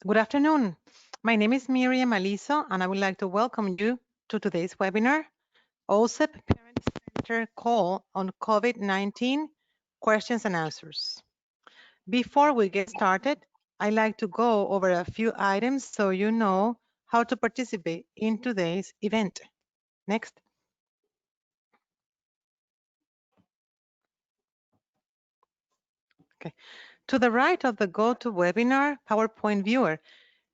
Good afternoon. My name is Miriam Aliso, and I would like to welcome you to today's webinar, OSEP Parent Center Call on COVID-19 Questions and Answers. Before we get started, I'd like to go over a few items so you know how to participate in today's event. Next. Okay. To the right of the GoToWebinar PowerPoint viewer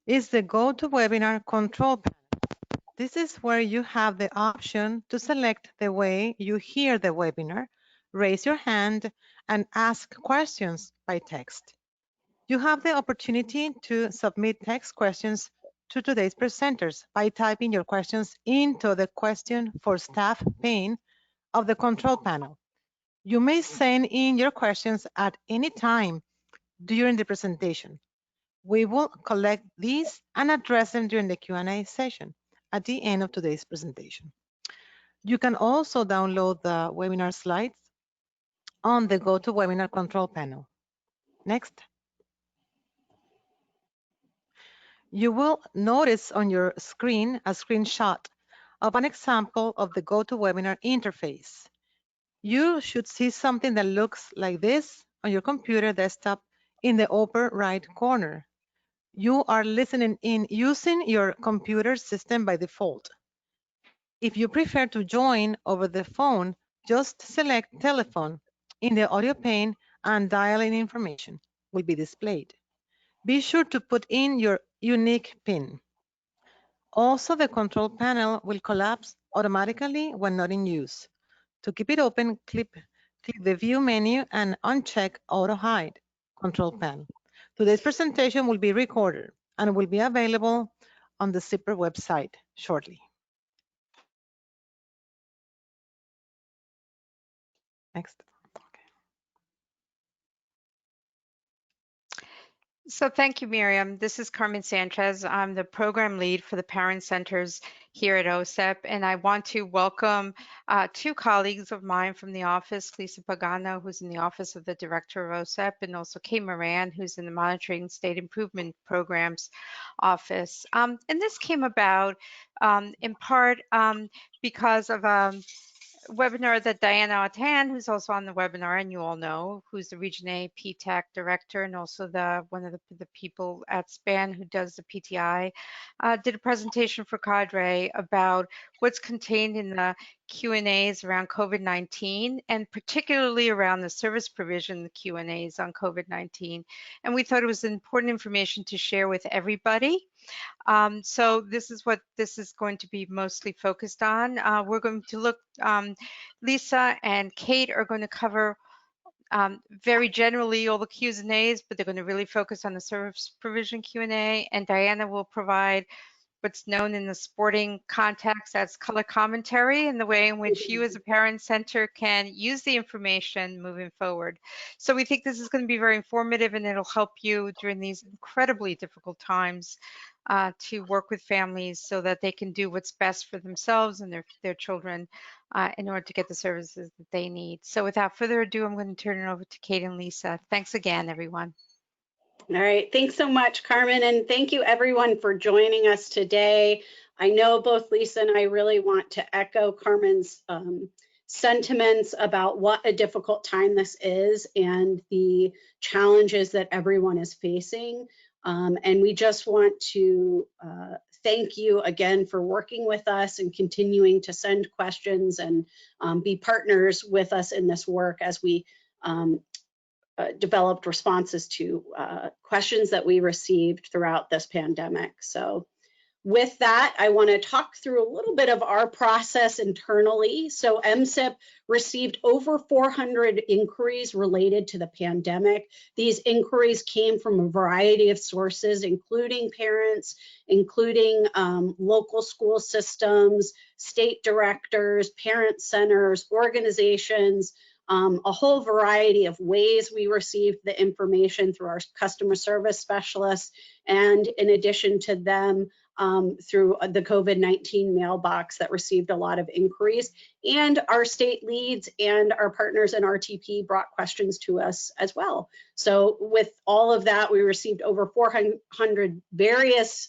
is the GoToWebinar control panel. This is where you have the option to select the way you hear the webinar, raise your hand, and ask questions by text. You have the opportunity to submit text questions to today's presenters by typing your questions into the question for staff pane of the control panel. You may send in your questions at any time during the presentation. We will collect these and address them during the Q&A session at the end of today's presentation. You can also download the webinar slides on the GoToWebinar control panel. Next. You will notice on your screen a screenshot of an example of the GoToWebinar interface. You should see something that looks like this on your computer desktop in the upper right corner. You are listening in using your computer system by default. If you prefer to join over the phone, just select telephone in the audio pane and dial-in information will be displayed. Be sure to put in your unique PIN. Also, the control panel will collapse automatically when not in use. To keep it open, click the View menu and uncheck Auto Hide control panel. Today's presentation will be recorded and will be available on the Zipper website shortly. Next. So thank you, Miriam. This is Carmen Sanchez. I'm the program lead for the parent centers here at OSEP, and I want to welcome two colleagues of mine from the office, Lisa Pagano, who's in the office of the director of OSEP, and also Kay Moran, who's in the Monitoring State Improvement Programs office. And this came about in part because of webinar that Diana Atan, who's also on the webinar, and you all know, who's the Region A PTAC director and also one of the people at SPAN who does the PTI, did a presentation for Cadre about what's contained in the Q&As around COVID-19 and particularly around the service provision Q&As on COVID-19. And we thought it was important information to share with everybody. So this is what this is going to be mostly focused on. We're going to look, Lisa and Kate are going to cover very generally all the Q's and A's, but they're going to really focus on the service provision Q&A, and Diana will provide what's known in the sporting context as color commentary and the way in which you as a parent center can use the information moving forward. So we think this is going to be very informative and it'll help you during these incredibly difficult times to work with families so that they can do what's best for themselves and their children in order to get the services that they need. So without further ado, I'm going to turn it over to Kate and Lisa. Thanks again, everyone. All right, thanks so much, Carmen, and thank you everyone for joining us today. I know both Lisa and I really want to echo Carmen's sentiments about what a difficult time this is and the challenges that everyone is facing. And we just want to thank you again for working with us and continuing to send questions and be partners with us in this work as we developed responses to questions that we received throughout this pandemic. So with that, I want to talk through a little bit of our process internally. So MSIP received over 400 inquiries related to the pandemic. These inquiries came from a variety of sources, including parents, including local school systems, state directors, parent centers, organizations, a whole variety of ways we received the information through our customer service specialists. And in addition to them, through the COVID-19 mailbox that received a lot of inquiries. And our state leads and our partners in RTP brought questions to us as well. So with all of that, we received over 400 various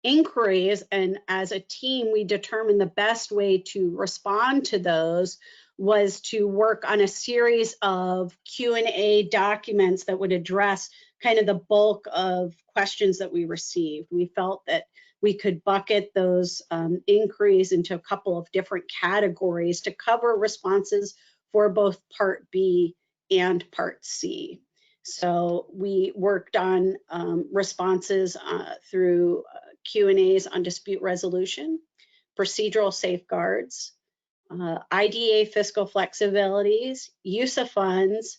inquiries, and as a team, we determined the best way to respond to those was to work on a series of Q&A documents that would address kind of the bulk of questions that we received. We felt that we could bucket those inquiries into a couple of different categories to cover responses for both Part B and Part C. So we worked on responses through Q&As on dispute resolution, procedural safeguards, IDA fiscal flexibilities, use of funds.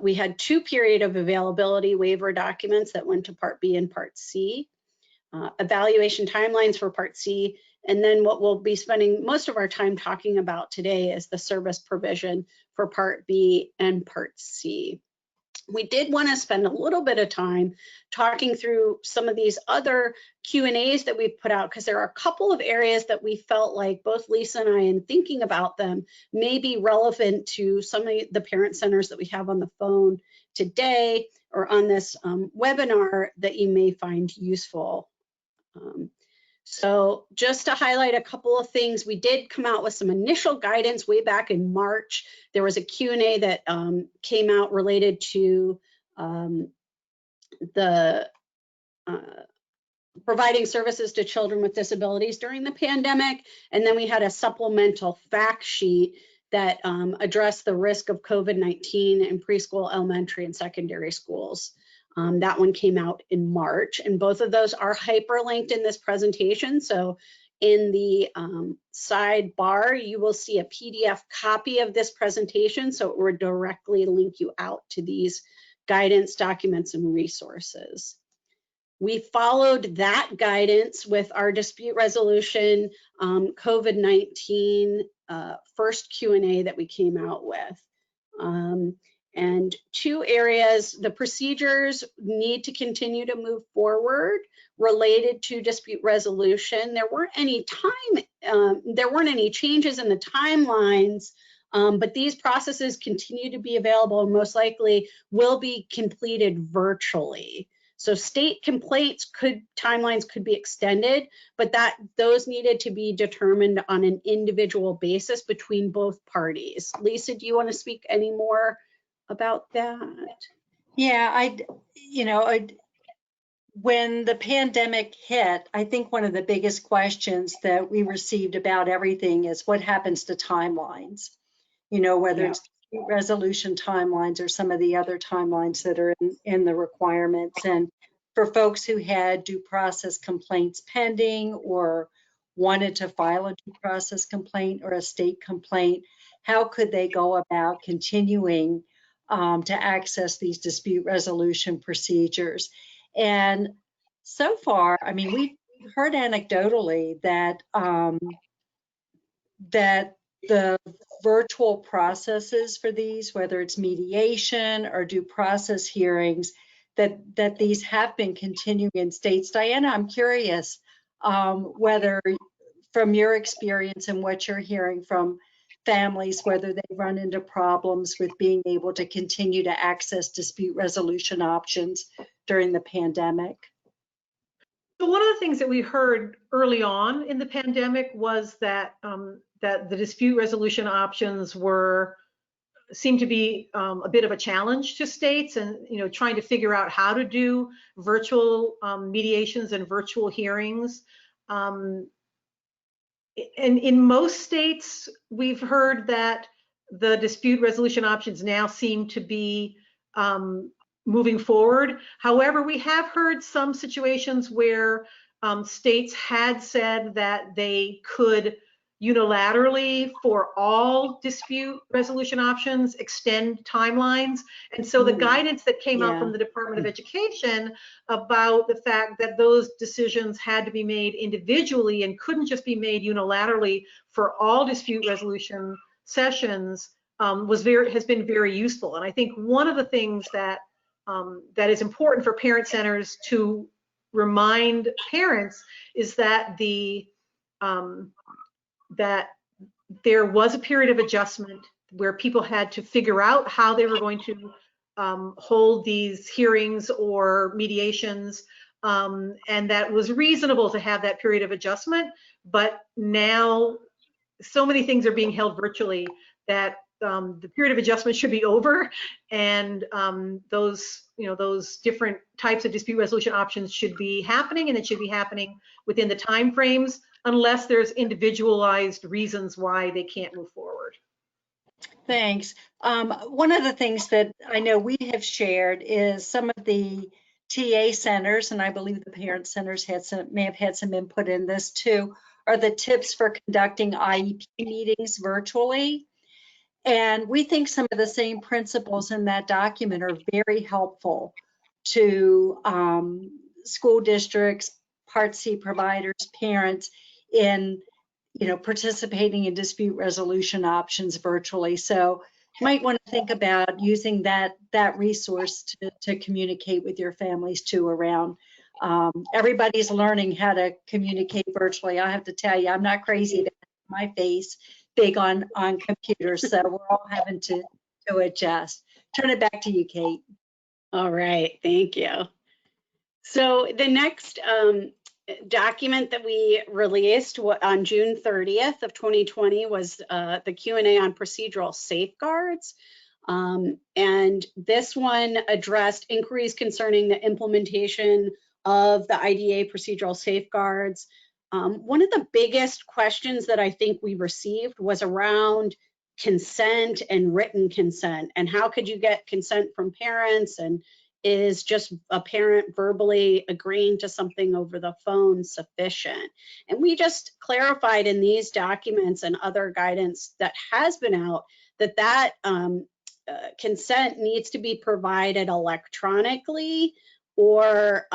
We had 2 period of availability waiver documents that went to Part B and Part C, evaluation timelines for Part C, and then what we'll be spending most of our time talking about today is the service provision for Part B and Part C. We did want to spend a little bit of time talking through some of these other Q&As that we've put out, because there are a couple of areas that we felt like both Lisa and I, in thinking about them, may be relevant to some of the parent centers that we have on the phone today or on this webinar that you may find useful. So just to highlight a couple of things, we did come out with some initial guidance way back in March. There was a Q&A that came out related to the providing services to children with disabilities during the pandemic. And then we had a supplemental fact sheet that addressed the risk of COVID-19 in preschool, elementary, and secondary schools. That one came out in March, and both of those are hyperlinked in this presentation. So in the sidebar, you will see a PDF copy of this presentation, so it will directly link you out to these guidance documents and resources. We followed that guidance with our dispute resolution COVID-19 first Q&A that we came out with. And 2 areas, the procedures need to continue to move forward related to dispute resolution. There weren't any changes in the timelines, but these processes continue to be available and most likely will be completed virtually. So state complaints timelines could be extended, but those needed to be determined on an individual basis between both parties. Lisa, do you want to speak any more about that? Yeah, when the pandemic hit, I think one of the biggest questions that we received about everything is what happens to timelines, whether it's resolution timelines or some of the other timelines that are in the requirements. And for folks who had due process complaints pending or wanted to file a due process complaint or a state complaint, how could they go about continuing to access these dispute resolution procedures? And so far, I mean, we've heard anecdotally that that the virtual processes for these, whether it's mediation or due process hearings, that these have been continuing in states. Diana, I'm curious whether, from your experience and what you're hearing from families, whether they run into problems with being able to continue to access dispute resolution options during the pandemic. So one of the things that we heard early on in the pandemic was that that the dispute resolution options seemed to be a bit of a challenge to states, and trying to figure out how to do virtual mediations and virtual hearings. And in most states, we've heard that the dispute resolution options now seem to be moving forward. However, we have heard some situations where states had said that they could unilaterally, for all dispute resolution options, extend timelines. And so the guidance that came out from the Department of Education about the fact that those decisions had to be made individually and couldn't just be made unilaterally for all dispute resolution sessions has been very useful. And I think one of the things that that is important for parent centers to remind parents is that that there was a period of adjustment where people had to figure out how they were going to hold these hearings or mediations, and that was reasonable to have that period of adjustment. But now so many things are being held virtually that the period of adjustment should be over, and those different types of dispute resolution options should be happening, and it should be happening within the time frames, unless there's individualized reasons why they can't move forward. Thanks. One of the things that I know we have shared is some of the TA centers, and I believe the parent centers may have had some input in this too, are the tips for conducting IEP meetings virtually. And we think some of the same principles in that document are very helpful to school districts, Part C providers, parents in participating in dispute resolution options virtually. So you might want to think about using that resource to communicate with your families too around. Everybody's learning how to communicate virtually. I have to tell you, I'm not crazy about my face big on computers, so we're all having to adjust. Turn it back to you, Kate. All right, thank you. So the next document that we released on June 30th of 2020 was the Q&A on procedural safeguards. And this one addressed inquiries concerning the implementation of the IDA procedural safeguards. One of the biggest questions that I think we received was around consent and written consent, and how could you get consent from parents, and is just a parent verbally agreeing to something over the phone sufficient? And we just clarified in these documents and other guidance that has been out that consent needs to be provided electronically, or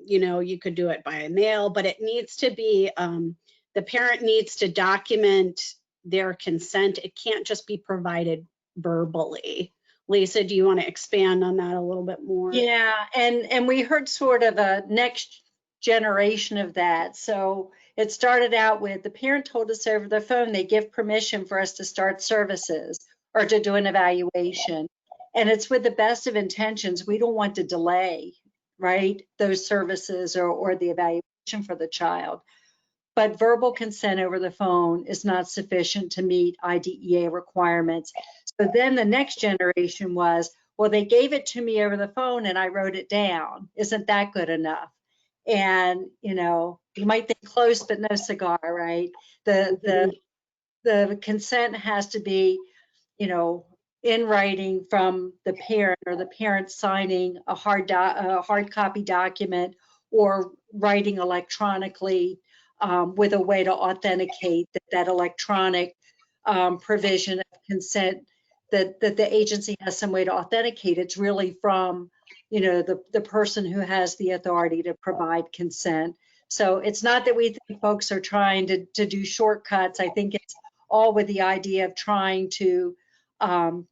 you could do it by mail, but it needs to be, the parent needs to document their consent. It can't just be provided verbally. Lisa, do you want to expand on that a little bit more? Yeah, and we heard sort of a next generation of that. So it started out with the parent told us over the phone they give permission for us to start services or to do an evaluation. And it's with the best of intentions. We don't want to delay, right, those services or the evaluation for the child. But verbal consent over the phone is not sufficient to meet IDEA requirements. So then the next generation was, well, they gave it to me over the phone and I wrote it down. Isn't that good enough? And, you might think close, but no cigar, right? The consent has to be, in writing from the parent, or the parent signing a hard copy document, or writing electronically with a way to authenticate that electronic provision of consent, that the agency has some way to authenticate. It's really from, the person who has the authority to provide consent. So it's not that we think folks are trying to do shortcuts. I think it's all with the idea of trying to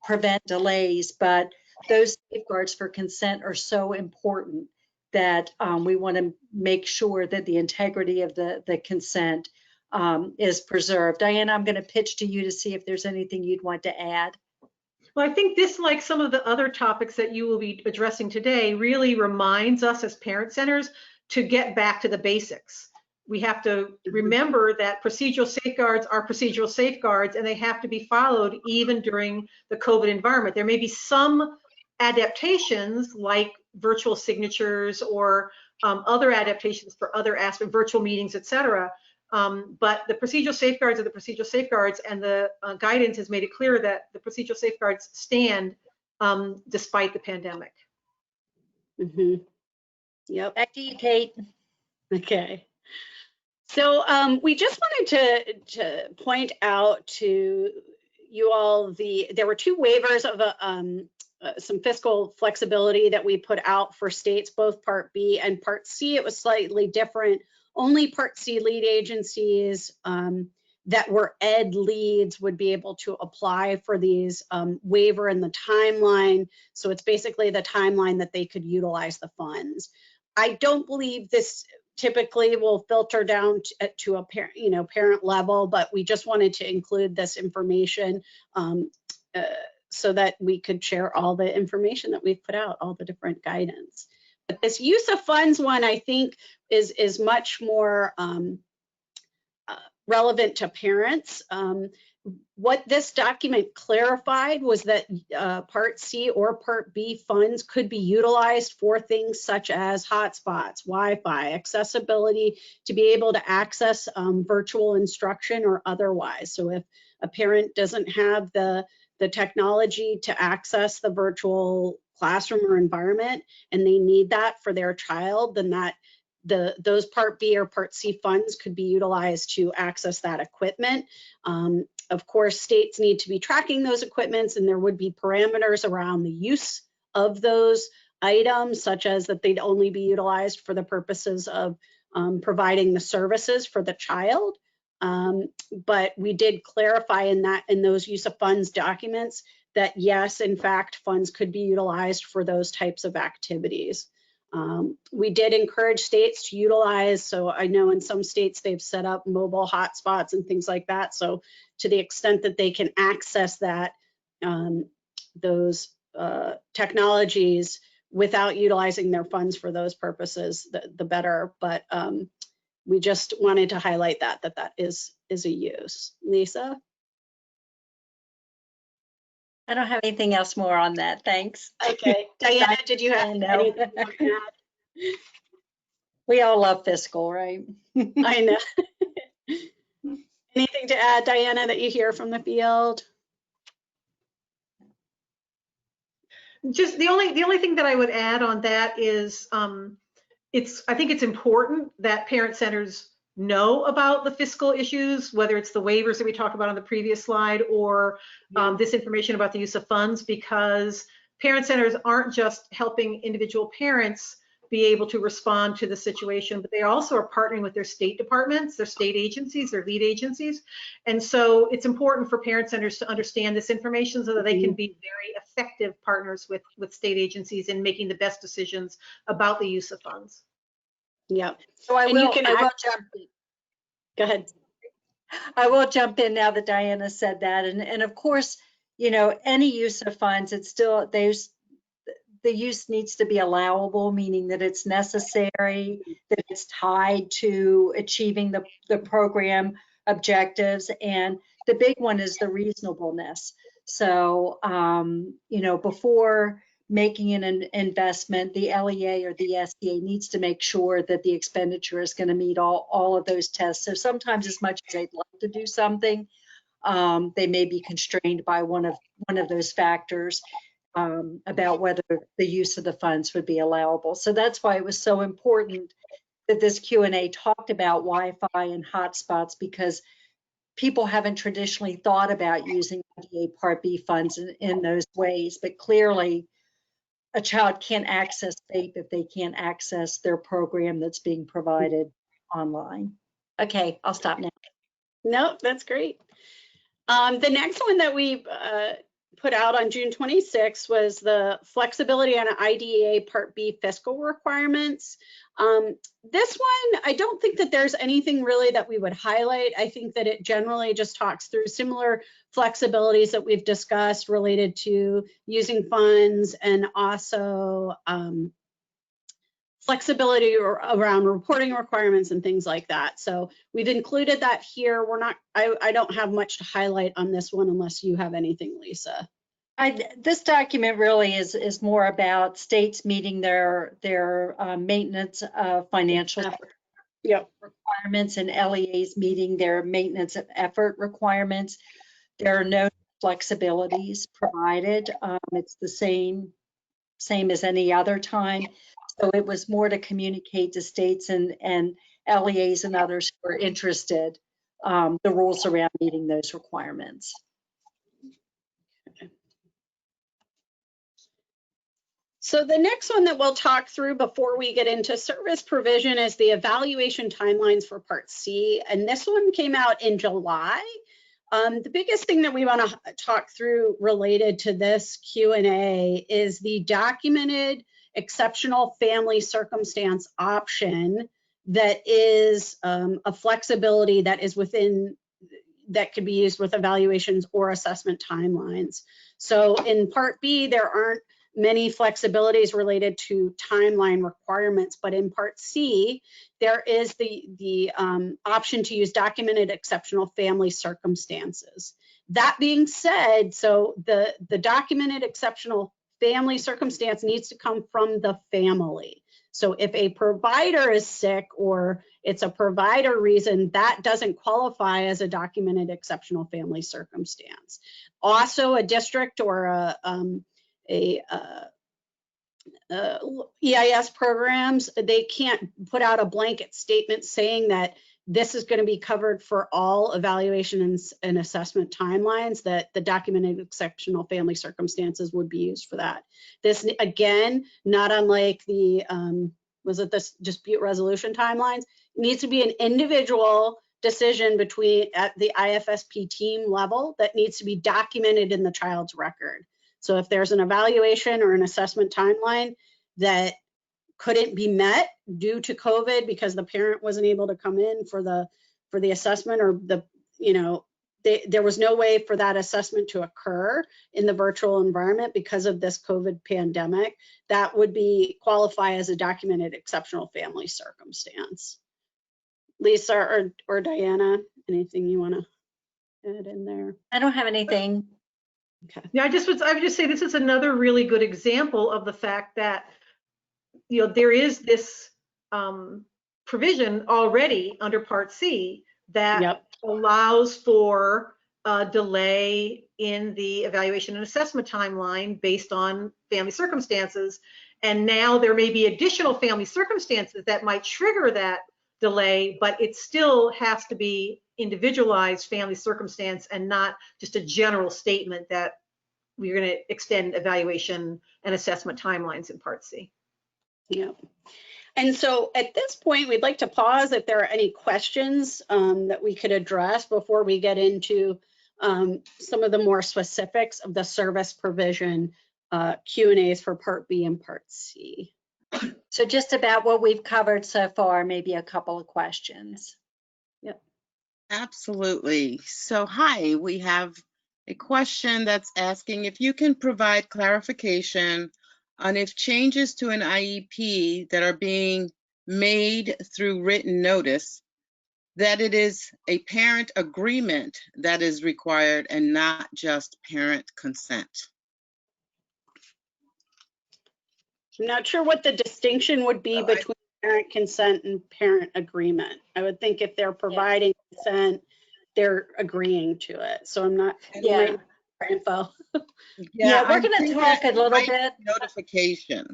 prevent delays, but those safeguards for consent are so important that we want to make sure that the integrity of the consent is preserved. Diana, I'm going to pitch to you to see if there's anything you'd want to add. Well, I think this, like some of the other topics that you will be addressing today, really reminds us as parent centers to get back to the basics. We have to remember that procedural safeguards are procedural safeguards, and they have to be followed even during the COVID environment. There may be some adaptations like virtual signatures or other adaptations for other aspects, virtual meetings, et cetera. But the procedural safeguards are the procedural safeguards, and the guidance has made it clear that the procedural safeguards stand despite the pandemic. Mm-hmm. Yep. Back to you, Kate. Okay. So we just wanted to point out to you all there were two waivers of some fiscal flexibility that we put out for states, both Part B and Part C. It was slightly different. Only Part C lead agencies that were ed leads would be able to apply for these waiver in the timeline. So it's basically the timeline that they could utilize the funds. I don't believe this typically will filter down to a parent, parent level, but we just wanted to include this information so that we could share all the information that we've put out, all the different guidance. But this use of funds one, I think, is much more relevant to parents. What this document clarified was that Part C or Part B funds could be utilized for things such as hotspots, Wi-Fi, accessibility, to be able to access virtual instruction or otherwise. So if a parent doesn't have the technology to access the virtual classroom or environment and they need that for their child, then those Part B or Part C funds could be utilized to access that equipment. Of course, states need to be tracking those equipments, and there would be parameters around the use of those items, such as that they'd only be utilized for the purposes of providing the services for the child. But we did clarify in those use of funds documents that yes, in fact, funds could be utilized for those types of activities. We did encourage states to utilize, so I know in some states they've set up mobile hotspots and things like that. So to the extent that they can access that, those technologies without utilizing their funds for those purposes, the better. But we just wanted to highlight that is a use. Lisa? I don't have anything else more on that. Thanks. Okay. Diana, did you have anything to add? We all love fiscal, right? I know. Anything to add, Diana, that you hear from the field? Just the only thing that I would add on that is I think it's important that parent centers know about the fiscal issues, whether it's the waivers that we talked about on the previous slide or this information about the use of funds, because parent centers aren't just helping individual parents be able to respond to the situation, but they also are partnering with their state departments, their state agencies, their lead agencies. And so it's important for parent centers to understand this information so that they can be very effective partners with state agencies in making the best decisions about the use of funds. Yeah. So I will jump in. Go ahead. I will jump in now that Diana said that. And of course, any use of funds, it's still, the use needs to be allowable, meaning that it's necessary, that it's tied to achieving the program objectives. And the big one is the reasonableness. So, before making an investment, the LEA or the SEA needs to make sure that the expenditure is going to meet all of those tests. So sometimes, as much as they'd like to do something, they may be constrained by one of those factors about whether the use of the funds would be allowable. So that's why it was so important that this Q&A talked about Wi-Fi and hotspots, because people haven't traditionally thought about using IDA Part B funds in those ways, but clearly a child can't access FAPE if they can't access their program that's being provided online. Okay, I'll stop now. No, that's great. The next one that we put out on June 26 was the flexibility on IDEA Part B fiscal requirements. This one, I don't think that there's anything really that we would highlight. I think that it generally just talks through similar flexibilities that we've discussed related to using funds and also flexibility around reporting requirements and things like that. So we've included that here. I don't have much to highlight on this one unless you have anything, Lisa. This document really is more about states meeting their maintenance of financial requirements and LEAs meeting their maintenance of effort requirements. There are no flexibilities provided. It's the same as any other time. So it was more to communicate to states and LEAs and others who are interested the rules around meeting those requirements. So the next one that we'll talk through before we get into service provision is the evaluation timelines for Part C. And this one came out in July. The biggest thing that we want to talk through related to this Q&A is the documented exceptional family circumstance option that is a flexibility that is within, that could be used with evaluations or assessment timelines. So in Part B, there aren't many flexibilities related to timeline requirements, but in Part C, there is the option to use documented exceptional family circumstances. That being said, so the documented exceptional family circumstance needs to come from the family. So if a provider is sick or it's a provider reason, that doesn't qualify as a documented exceptional family circumstance. Also, a district or EIS programs, they can't put out a blanket statement saying that this is going to be covered for all evaluation and assessment timelines, that the documented exceptional family circumstances would be used for that. This, again, not unlike the, was it this dispute resolution timelines, needs to be an individual decision between at the IFSP team level that needs to be documented in the child's record. So if there's an evaluation or an assessment timeline that couldn't be met due to COVID because the parent wasn't able to come in for the assessment, or there was no way for that assessment to occur in the virtual environment because of this COVID pandemic, that would qualify as a documented exceptional family circumstance. Lisa or Diana, anything you want to add in there? I don't have anything. Okay. Yeah, I would just say this is another really good example of the fact that there is this provision already under Part C that allows for a delay in the evaluation and assessment timeline based on family circumstances. And now there may be additional family circumstances that might trigger that delay, but it still has to be individualized family circumstance and not just a general statement that we're going to extend evaluation and assessment timelines in Part C. Yeah. And so at this point, we'd like to pause if there are any questions that we could address before we get into some of the more specifics of the service provision Q&As for Part B and Part C. So just about what we've covered so far, maybe a couple of questions. Yep. Absolutely. So hi, we have a question that's asking if you can provide clarification on if changes to an IEP that are being made through written notice, that it is a parent agreement that is required and not just parent consent. I'm not sure what the distinction would be between parent consent and parent agreement. I would think if they're providing consent, they're agreeing to it. So I'm not, info. Yeah, we're going to talk a little bit. Notification.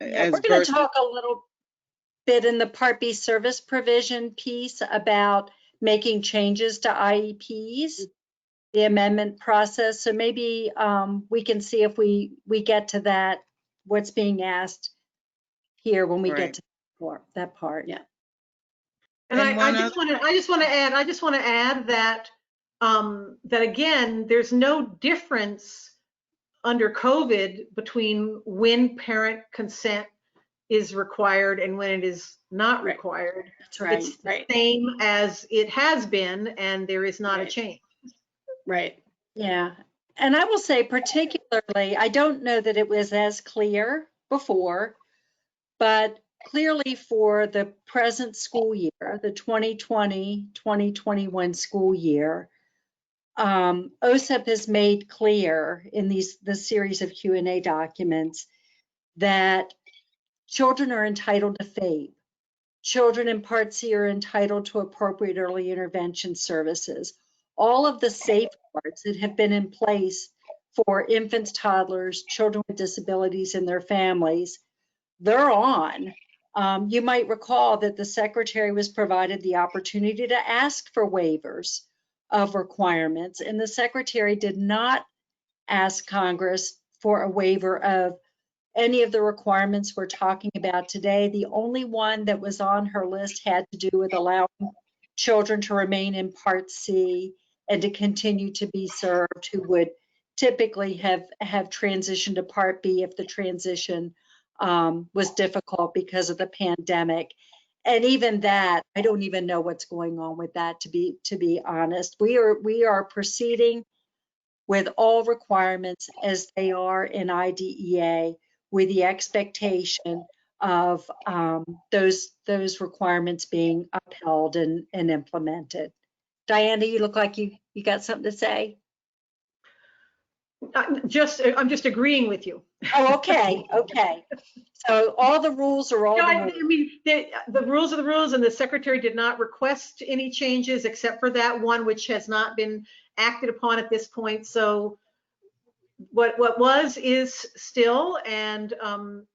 Yeah, we're going to talk a little bit in the Part B service provision piece about making changes to IEPs, the amendment process. So maybe we can see if we get to that, what's being asked here when we get to that part. Yeah. And I just want to add that that again, there's no difference under COVID between when parent consent is required and when it is not required. That's right. It's the same as it has been, and there is not a change. Right. Yeah. And I will say particularly, I don't know that it was as clear before, but clearly for the present school year, the 2020-2021 school year, OSEP has made clear in this series of Q&A documents that children are entitled to FAPE. Children in Part C are entitled to appropriate early intervention services. All of the safeguards that have been in place for infants, toddlers, children with disabilities and their families, they're on. You might recall that the Secretary was provided the opportunity to ask for waivers of requirements, and the Secretary did not ask Congress for a waiver of any of the requirements we're talking about today. The only one that was on her list had to do with allowing children to remain in Part C and to continue to be served, who would typically have transitioned to Part B if the transition was difficult because of the pandemic. And even that, I don't even know what's going on with that, to be honest. We are proceeding with all requirements as they are in IDEA, with the expectation of those requirements being upheld and implemented. Diana, you look like you got something to say. I'm just agreeing with you. Oh, okay, okay. So all the rules are all No, the I rules. mean, the rules are the rules, and the secretary did not request any changes except for that one, which has not been acted upon at this point. So what was is still, and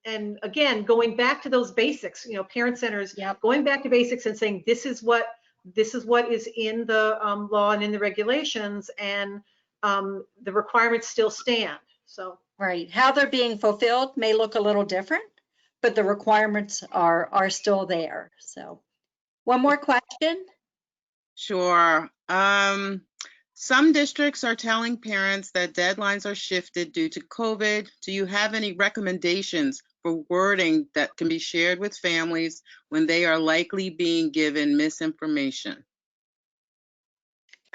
again, going back to those basics, you know, parent centers, Yep. going back to basics and saying this is what is in the law and in the regulations, and the requirements still stand. So Right. How they're being fulfilled may look a little different, but the requirements are still there. So one more question. Sure. Some districts are telling parents that deadlines are shifted due to COVID. Do you have any recommendations for wording that can be shared with families when they are likely being given misinformation?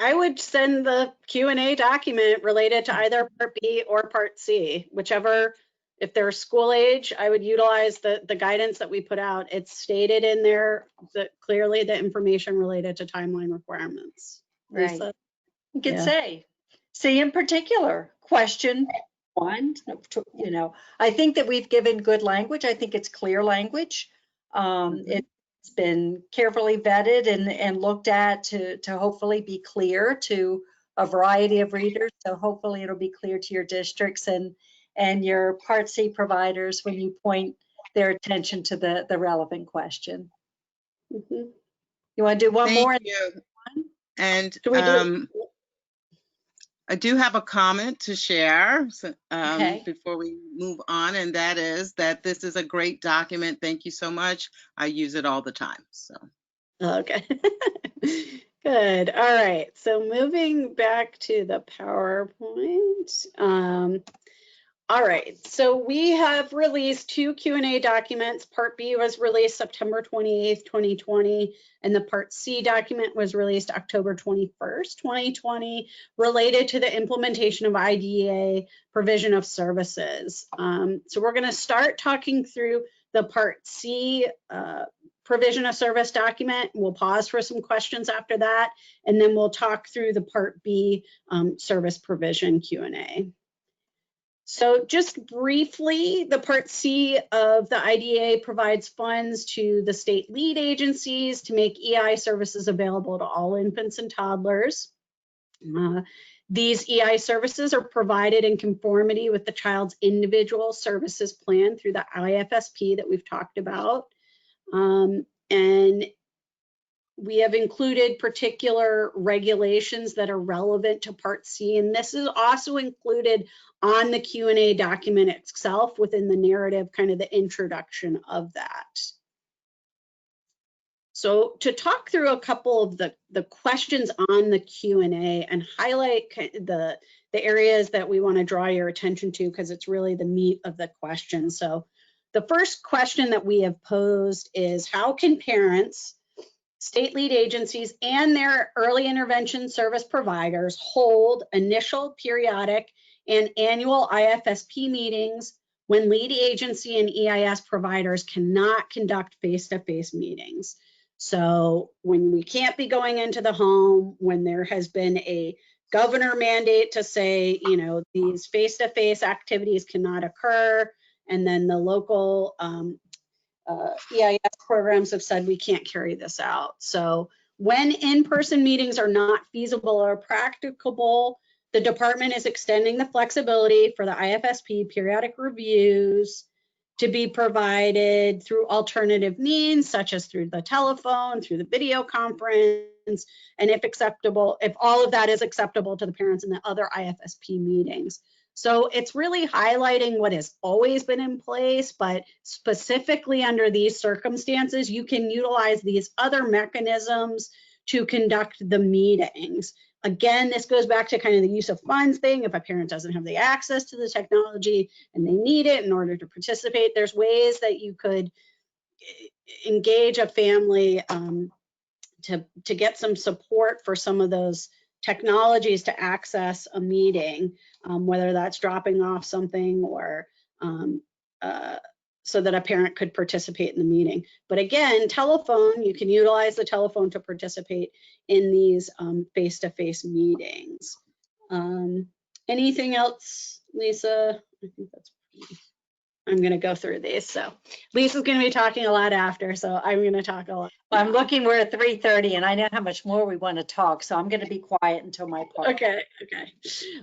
I would send the Q&A document related to either Part B or Part C, whichever. If they're school age, I would utilize the guidance that we put out. It's stated in there that clearly the information related to timeline requirements. Lisa? Right. You could Yeah. say, see in particular, question one, you know, I think that we've given good language. I think it's clear language. It's been carefully vetted and looked at to hopefully be clear to a variety of readers. So hopefully it'll be clear to your districts and your Part C providers when you point their attention to the relevant question. Mhm. You want to do one Thank more? you. And Do we do? I do have a comment to share Okay. before we move on, and that is that this is a great document. Thank you so much. I use it all the time. So. Okay. Good. All right. So moving back to the PowerPoint. All right. So we have released 2 Q&A documents. Part B was released September 28th, 2020, and the Part C document was released October 21st, 2020, related to the implementation of IDEA provision of services. So we're going to start talking through the Part C provision of service document. We'll pause for some questions after that, and then we'll talk through the Part B service provision Q&A. So just briefly, the Part C of the IDEA provides funds to the state lead agencies to make EI services available to all infants and toddlers. These EI services are provided in conformity with the child's individual services plan through the IFSP that we've talked about. And we have included particular regulations that are relevant to Part C, and this is also included on the Q&A document itself within the narrative, kind of the introduction of that. So to talk through a couple of the questions on the Q&A and highlight the areas that we want to draw your attention to, because it's really the meat of the question. So the first question that we have posed is, how can parents, state lead agencies, and their early intervention service providers hold initial, periodic, and annual IFSP meetings when lead agency and EIS providers cannot conduct face-to-face meetings? So when we can't be going into the home, when there has been a governor mandate to say, you know, these face-to-face activities cannot occur, and then the local EIS programs have said we can't carry this out. So when in-person meetings are not feasible or practicable, the department is extending the flexibility for the IFSP periodic reviews to be provided through alternative means, such as through the telephone, through the video conference, and if acceptable, if all of that is acceptable to the parents in the other IFSP meetings. So it's really highlighting what has always been in place, but specifically under these circumstances, you can utilize these other mechanisms to conduct the meetings. Again, this goes back to kind of the use of funds thing. If a parent doesn't have the access to the technology and they need it in order to participate, there's ways that you could engage a family to get some support for some of those technologies to access a meeting, whether that's dropping off something or so that a parent could participate in the meeting. But again, telephone, you can utilize the telephone to participate in these face-to-face meetings. Anything else, Lisa? I think that's I'm going to go through these. So Lisa's going to be talking a lot after, so I'm going to talk a lot. Well, I'm looking, we're at 3:30 and I know how much more we want to talk, so I'm going to be quiet until my part. Okay.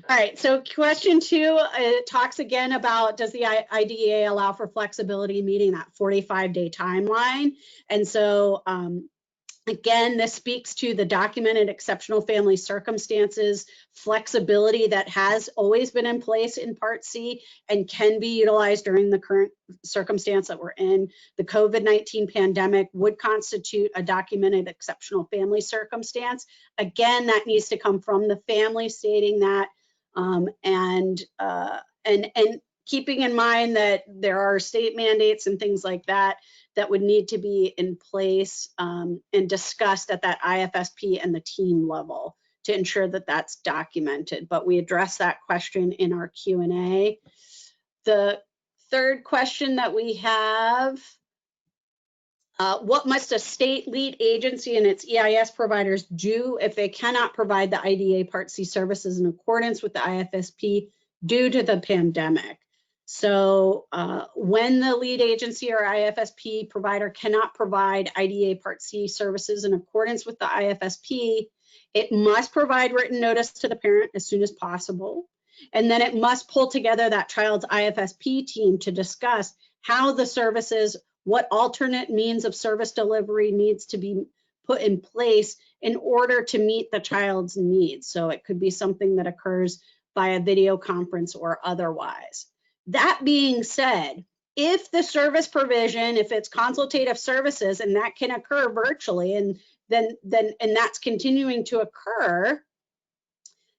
All right, so question 2 talks again about, does the IDEA allow for flexibility meeting that 45-day timeline? And so again, this speaks to the documented exceptional family circumstances flexibility that has always been in place in Part C and can be utilized during the current circumstance that we're in. The COVID-19 pandemic would constitute a documented exceptional family circumstance. Again, that needs to come from the family stating that, and keeping in mind that there are state mandates and things like that that would need to be in place and discussed at that IFSP and the team level to ensure that that's documented. But we addressed that question in our Q&A. The third question that we have, what must a state lead agency and its EIS providers do if they cannot provide the IDA Part C services in accordance with the IFSP due to the pandemic? So when the lead agency or IFSP provider cannot provide IDA Part C services in accordance with the IFSP, it must provide written notice to the parent as soon as possible. And then it must pull together that child's IFSP team to discuss how the services, what alternate means of service delivery needs to be put in place in order to meet the child's needs. So it could be something that occurs via video conference or otherwise. That being said, if the service provision, if it's consultative services and that can occur virtually and that's continuing to occur,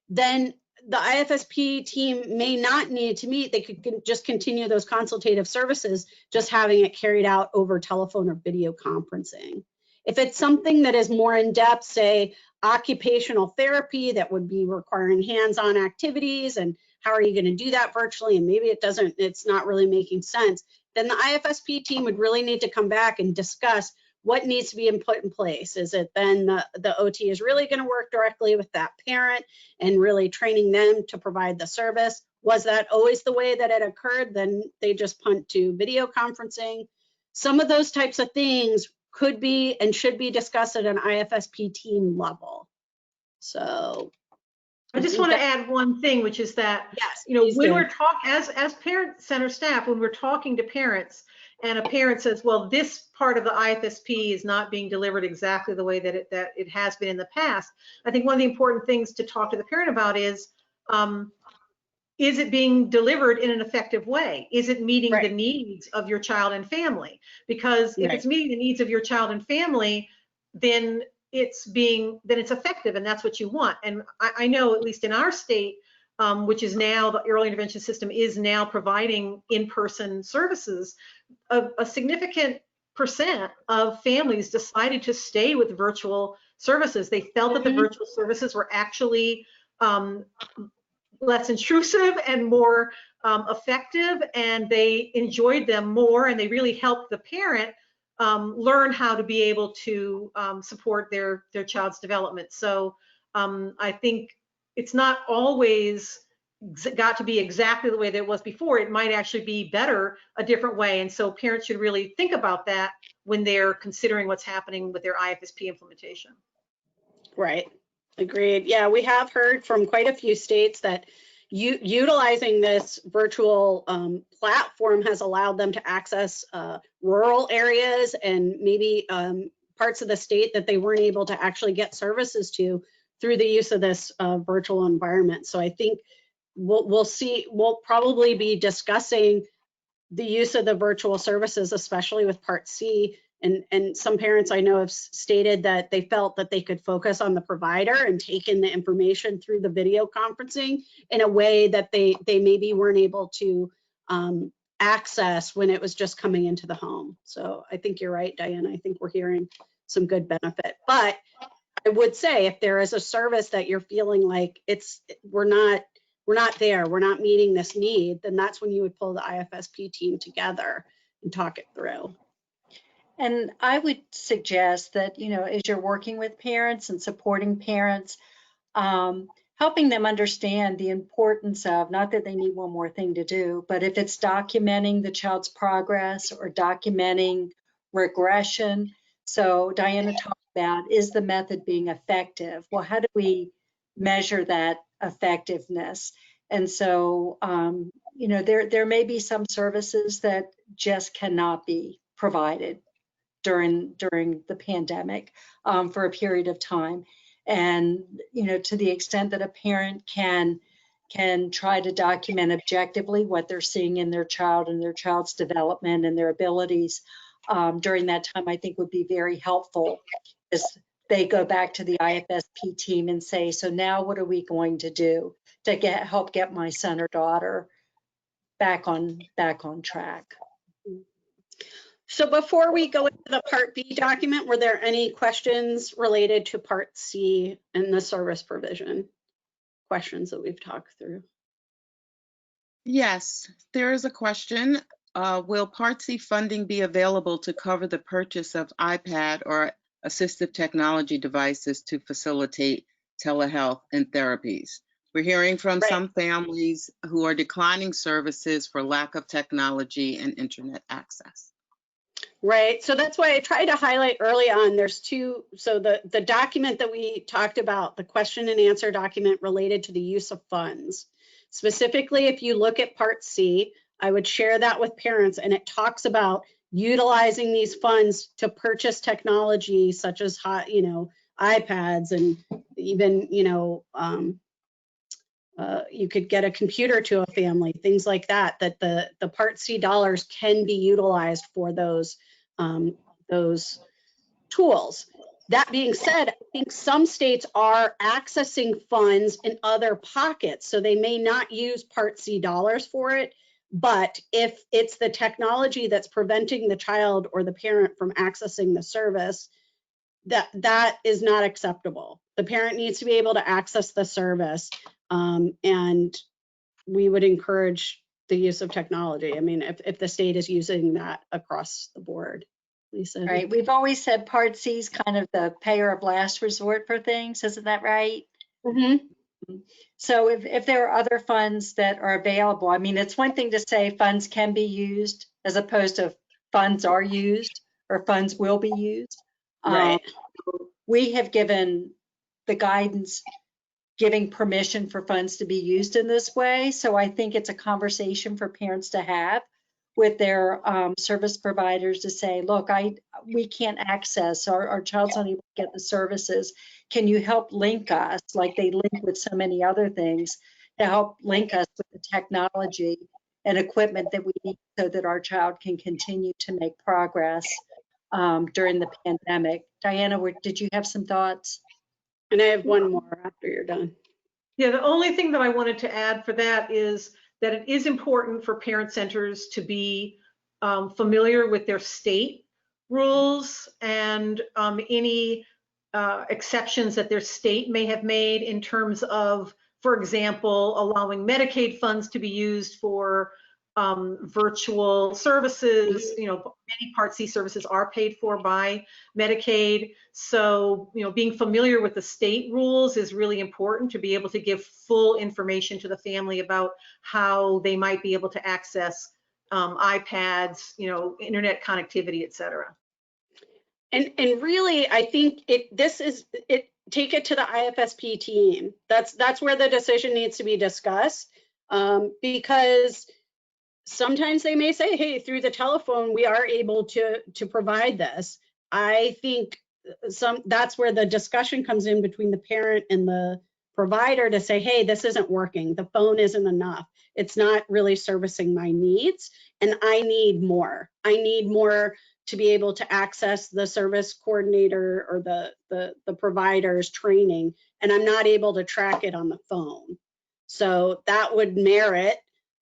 then the IFSP team may not need to meet. They could just continue those consultative services, just having it carried out over telephone or video conferencing. If it's something that is more in depth, say occupational therapy that would be requiring hands-on activities, and how are you going to do that virtually, and maybe it's not really making sense, then the IFSP team would really need to come back and discuss what needs to be put in place. Is it then the OT is really going to work directly with that parent and really training them to provide the service? Was that always the way that it occurred? Then they just punt to video conferencing. Some of those types of things could be and should be discussed at an IFSP team level. So I just want to add one thing, which is that, yes, you know, when we're talking as parent center staff, when we're talking to parents and a parent says, well, this part of the IFSP is not being delivered exactly the way that it has been in the past, I think one of the important things to talk to the parent about is it being delivered in an effective way? Is it meeting the needs of your child and family? Because if it's meeting the needs of your child and family, then it's effective, and that's what you want. And I know, at least in our state, which is now the early intervention system is now providing in-person services, a significant percent of families decided to stay with virtual services. They felt that the virtual services were actually less intrusive and more effective, and they enjoyed them more, and they really helped the parent learn how to be able to support their child's development. So I think it's not always got to be exactly the way that it was before. It might actually be better a different way, and so parents should really think about that when they're considering what's happening with their IFSP implementation. Right. Agreed. Yeah, we have heard from quite a few states that utilizing this virtual platform has allowed them to access rural areas and maybe parts of the state that they weren't able to actually get services to through the use of this virtual environment. So I think we'll probably be discussing the use of the virtual services, especially with Part C, And some parents I know have stated that they felt that they could focus on the provider and take in the information through the video conferencing in a way that they maybe weren't able to access when it was just coming into the home. So I think you're right, Diana. I think we're hearing some good benefit. But I would say if there is a service that you're feeling like we're not there, we're not meeting this need, then that's when you would pull the IFSP team together and talk it through. And I would suggest that, as you're working with parents and supporting parents, helping them understand the importance of, not that they need one more thing to do, but if it's documenting the child's progress or documenting regression. So Diana talked about, is the method being effective? Well, how do we measure that effectiveness? And so, there may be some services that just cannot be provided during the pandemic for a period of time. And, to the extent that a parent can try to document objectively what they're seeing in their child and their child's development and their abilities during that time, I think would be very helpful as they go back to the IFSP team and say, so now what are we going to do to help get my son or daughter back on track? So before we go into the Part B document, were there any questions related to Part C and the service provision? Questions that we've talked through? Yes, there is a question. Will Part C funding be available to cover the purchase of iPad or assistive technology devices to facilitate telehealth and therapies? We're hearing from some families who are declining services for lack of technology and internet access. Right, so that's why I tried to highlight early on, there's two, so the document that we talked about, the question and answer document related to the use of funds. Specifically, if you look at Part C, I would share that with parents, and it talks about utilizing these funds to purchase technology such as, iPads, and even, you could get a computer to a family, things like that, that the Part C dollars can be utilized for those tools. That being said, I think some states are accessing funds in other pockets, so they may not use Part C dollars for it, but if it's the technology that's preventing the child or the parent from accessing the service, that is not acceptable. The parent needs to be able to access the service, and we would encourage the use of technology. I mean, if the state is using that across the board. Lisa. Right. We've always said Part C is kind of the payer of last resort for things. Isn't that right? Mm-hmm. So if there are other funds that are available, I mean, it's one thing to say funds can be used as opposed to funds are used or funds will be used. Right. We have given the guidance giving permission for funds to be used in this way. So I think it's a conversation for parents to have with their service providers to say, look, we can't access, our child's not able to get the services. Can you help link us, like they link with so many other things, to help link us with the technology and equipment that we need so that our child can continue to make progress during the pandemic. Diana, did you have some thoughts? And I have one more after you're done. Yeah, the only thing that I wanted to add for that is that it is important for parent centers to be familiar with their state rules and any exceptions that their state may have made in terms of, for example, allowing Medicaid funds to be used for virtual services. Many Part C services are paid for by Medicaid. So, being familiar with the state rules is really important to be able to give full information to the family about how they might be able to access iPads, internet connectivity, et cetera. And really, I think take it to the IFSP team. That's where the decision needs to be discussed, because sometimes they may say, hey, through the telephone, we are able to provide this. I think that's where the discussion comes in between the parent and the provider to say, hey, this isn't working. The phone isn't enough. It's not really servicing my needs, and I need more. I need more to be able to access the service coordinator or the provider's training, and I'm not able to track it on the phone. So that would merit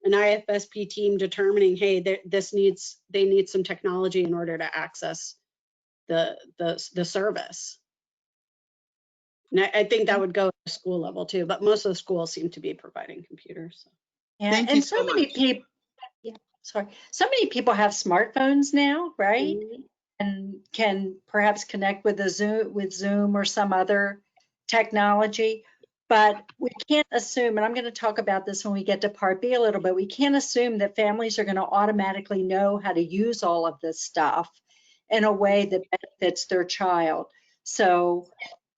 an IFSP team determining, hey, they need some technology in order to access the service. And I think that would go at the school level too, but most of the schools seem to be providing computers. So. Yeah, Thank you and so so many much. people, yeah, sorry, so many people have smartphones now, right? Mm-hmm. And can perhaps connect with Zoom or some other technology. But we can't assume, and I'm going to talk about this when we get to Part B a little bit, we can't assume that families are going to automatically know how to use all of this stuff in a way that benefits their child. So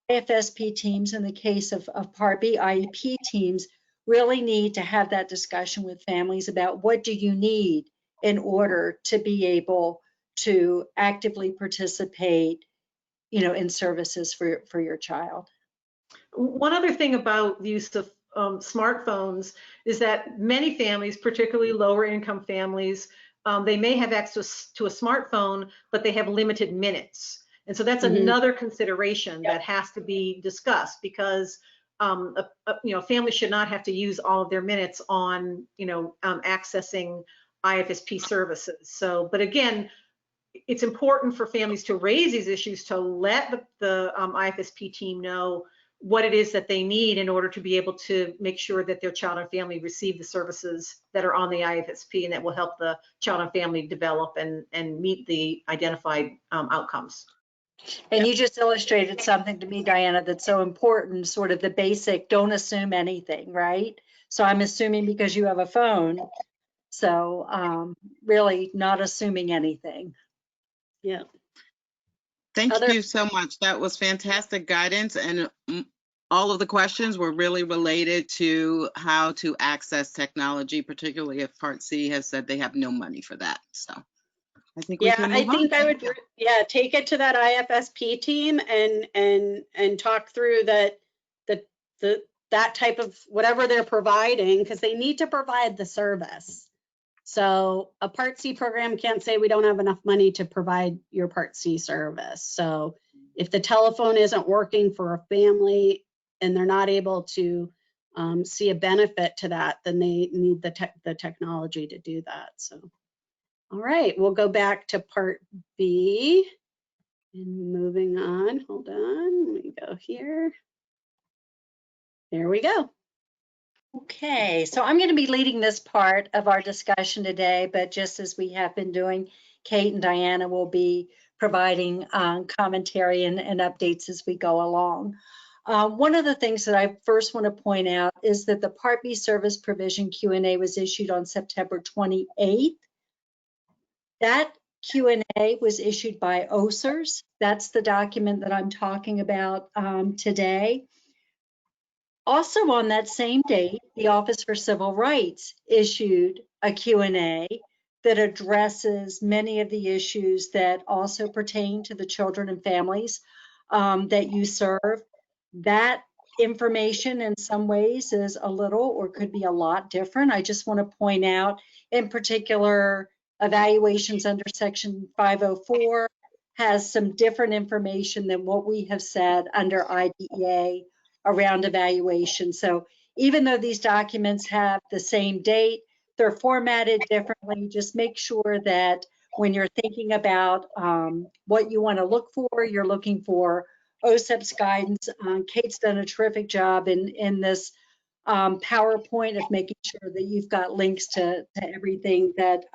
IFSP teams, in the case of Part B, IEP teams, really need to have that discussion with families about what do you need in order to be able to actively participate, in services for your child. One other thing about the use of smartphones is that many families, particularly lower income families, they may have access to a smartphone, but they have limited minutes. And so that's another consideration that has to be discussed, because families should not have to use all of their minutes on accessing IFSP services. So, but again, it's important for families to raise these issues, to let the IFSP team know what it is that they need in order to be able to make sure that their child and family receive the services that are on the IFSP and that will help the child and family develop and meet the identified outcomes. And you just illustrated something to me, Diana, that's so important, sort of the basic, don't assume anything, right? So I'm assuming because you have a phone, so really not assuming anything. Yeah. Thank you so much. That was fantastic guidance, and all of the questions were really related to how to access technology, particularly if Part C has said they have no money for that. So I think we can move on. I would take it to that IFSP team and talk through that type of whatever they're providing, because they need to provide the service. So a Part C program can't say we don't have enough money to provide your Part C service. So if the telephone isn't working for a family and they're not able to see a benefit to that, then they need the technology to do that. So, all right, we'll go back to Part B and moving on. Hold on, let me go here. There we go. Okay, so I'm going to be leading this part of our discussion today, but just as we have been doing, Kate and Diana will be providing commentary and updates as we go along. One of the things that I first want to point out is that the Part B service provision Q&A was issued on September 28th. That Q&A was issued by OSERS. That's the document that I'm talking about today. Also on that same date, the Office for Civil Rights issued a Q&A that addresses many of the issues that also pertain to the children and families that you serve. That information in some ways is a little or could be a lot different. I just want to point out, in particular, evaluations under Section 504 has some different information than what we have said under IDEA around evaluation. So even though these documents have the same date, they're formatted differently. Just make sure that when you're thinking about what you want to look for, you're looking for OSEP's guidance. Kate's done a terrific job in this PowerPoint of making sure that you've got links to everything that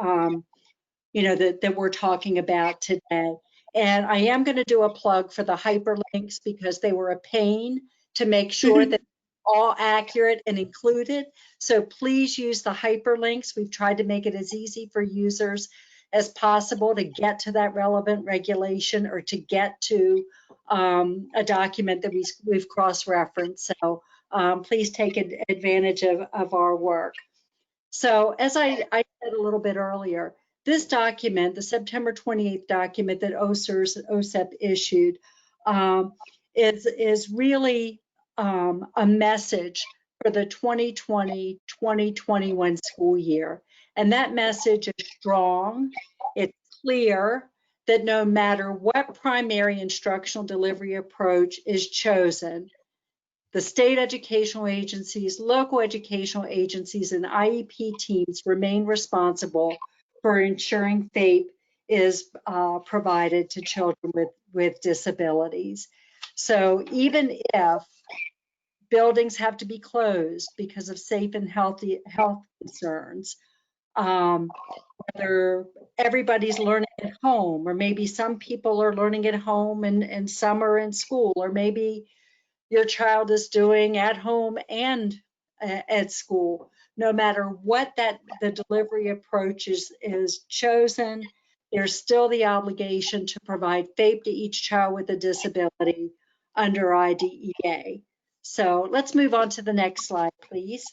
that we're talking about today. And I am going to do a plug for the hyperlinks because they were a pain to make sure that all accurate and included. So please use the hyperlinks. We've tried to make it as easy for users as possible to get to that relevant regulation or to get to a document that we've cross-referenced. So please take advantage of our work. So as I said a little bit earlier, this document, the September 28th document that OSEP issued, is really a message for the 2020-2021 school year. And that message is strong, it's clear that no matter what primary instructional delivery approach is chosen, the state educational agencies, local educational agencies, and IEP teams remain responsible for ensuring FAPE is provided to children with disabilities. So even if buildings have to be closed because of safe and healthy health concerns, whether everybody's learning at home, or maybe some people are learning at home and some are in school, or maybe your child is doing at home and at school. No matter what the delivery approach is chosen, there's still the obligation to provide FAPE to each child with a disability under IDEA. So let's move on to the next slide, please.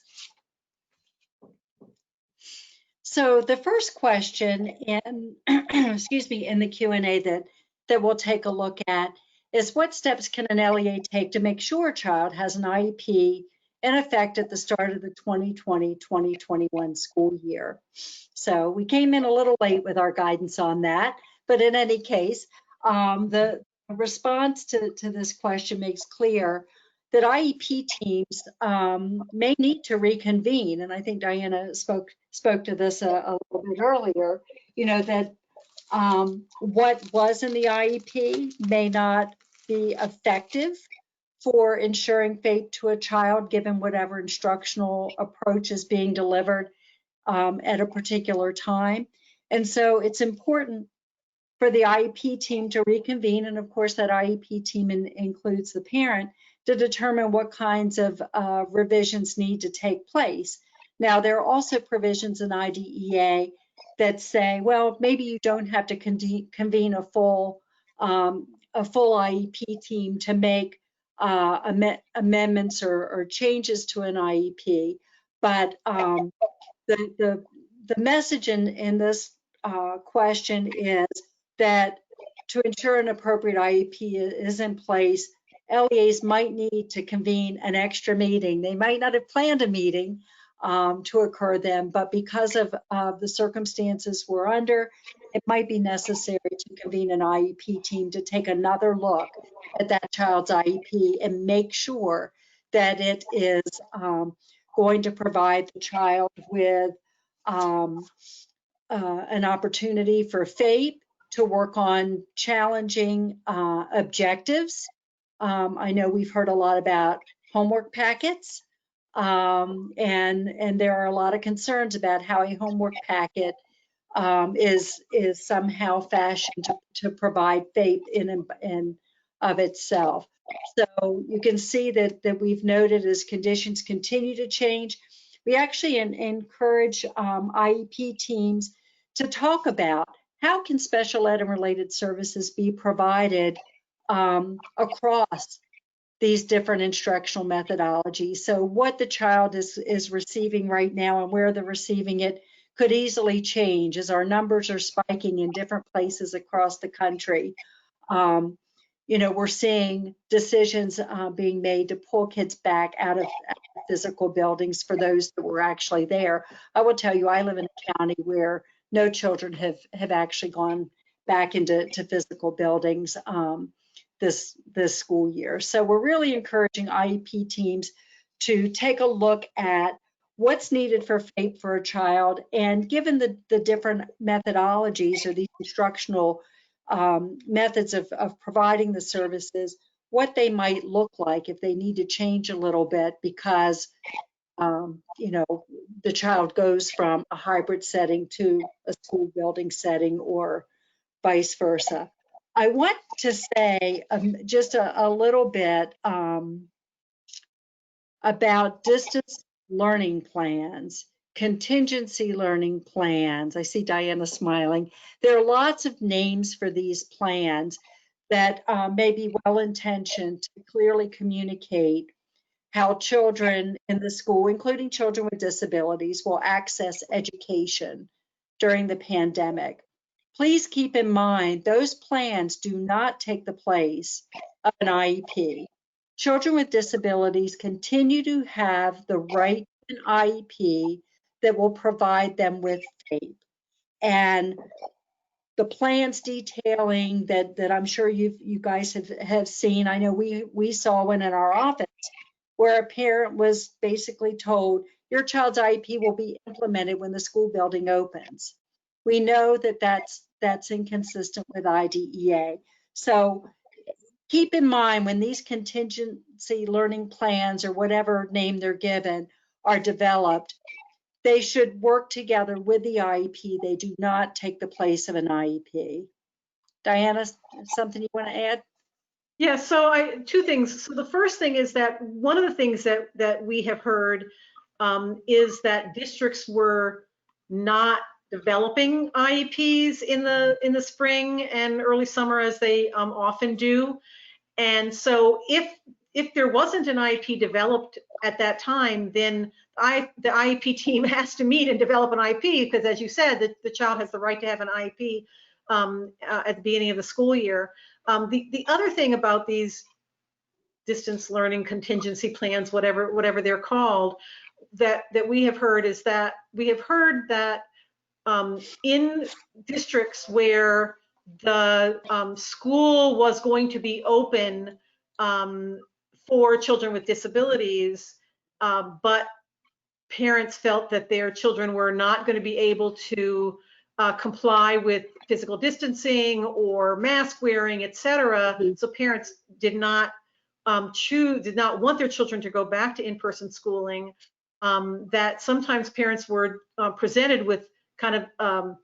So the first question in, excuse me, in the Q&A that we'll take a look at is, what steps can an LEA take to make sure a child has an IEP in effect at the start of the 2020-2021 school year? So we came in a little late with our guidance on that, but in any case, the response to this question makes clear that IEP teams may need to reconvene, and I think Diana spoke to this a little bit earlier, you know, that what was in the IEP may not be effective for ensuring FAPE to a child, given whatever instructional approach is being delivered at a particular time. And so it's important for the IEP team to reconvene, and of course that IEP team includes the parent, to determine what kinds of revisions need to take place. Now, there are also provisions in IDEA that say, well, maybe you don't have to convene a full IEP team to make amendments or changes to an IEP, but the message in this question is that to ensure an appropriate IEP is in place, LEAs might need to convene an extra meeting. They might not have planned a meeting to occur then, but because of the circumstances we're under, it might be necessary to convene an IEP team to take another look at that child's IEP and make sure that it is going to provide the child with an opportunity for FAPE to work on challenging objectives. I know we've heard a lot about homework packets, and there are a lot of concerns about how a homework packet is somehow fashioned to provide FAPE in of itself. So you can see that we've noted as conditions continue to change, we actually encourage IEP teams to talk about how can special ed and related services be provided across these different instructional methodologies. So what the child is receiving right now and where they're receiving it could easily change as our numbers are spiking in different places across the country. You know, we're seeing decisions being made to pull kids back out of physical buildings for those that were actually there. I will tell you, I live in a county where no children have actually gone back into physical buildings this school year. So we're really encouraging IEP teams to take a look at what's needed for FAPE for a child, and given the different methodologies or these instructional methods of providing the services, what they might look like if they need to change a little bit because you know, the child goes from a hybrid setting to a school building setting or vice versa. I want to say just a little bit about distance learning plans, contingency learning plans. I see Diana smiling. There are lots of names for these plans that may be well-intentioned to clearly communicate how children in the school, including children with disabilities, will access education during the pandemic. Please keep in mind, those plans do not take the place of an IEP. Children with disabilities continue to have the right to an IEP that will provide them with FAPE. And the plans detailing that I'm sure you guys have seen. I know we saw one in our office where a parent was basically told, your child's IEP will be implemented when the school building opens. We know that that's inconsistent with IDEA. So keep in mind when these contingency learning plans or whatever name they're given are developed, they should work together with the IEP. They do not take the place of an IEP. Diana, something you want to add? Yeah, so two things. So the first thing is that one of the things that we have heard is that districts were not developing IEPs in the spring and early summer as they often do. And so if there wasn't an IEP developed at that time, then the IEP team has to meet and develop an IEP, because as you said, the child has the right to have an IEP at the beginning of the school year. The other thing about these distance learning contingency plans, whatever they're called, that we have heard is that in districts where the school was going to be open for children with disabilities, but parents felt that their children were not going to be able to comply with physical distancing or mask wearing, et cetera. Mhm. So parents did not want their children to go back to in-person schooling. That sometimes parents were presented with kind of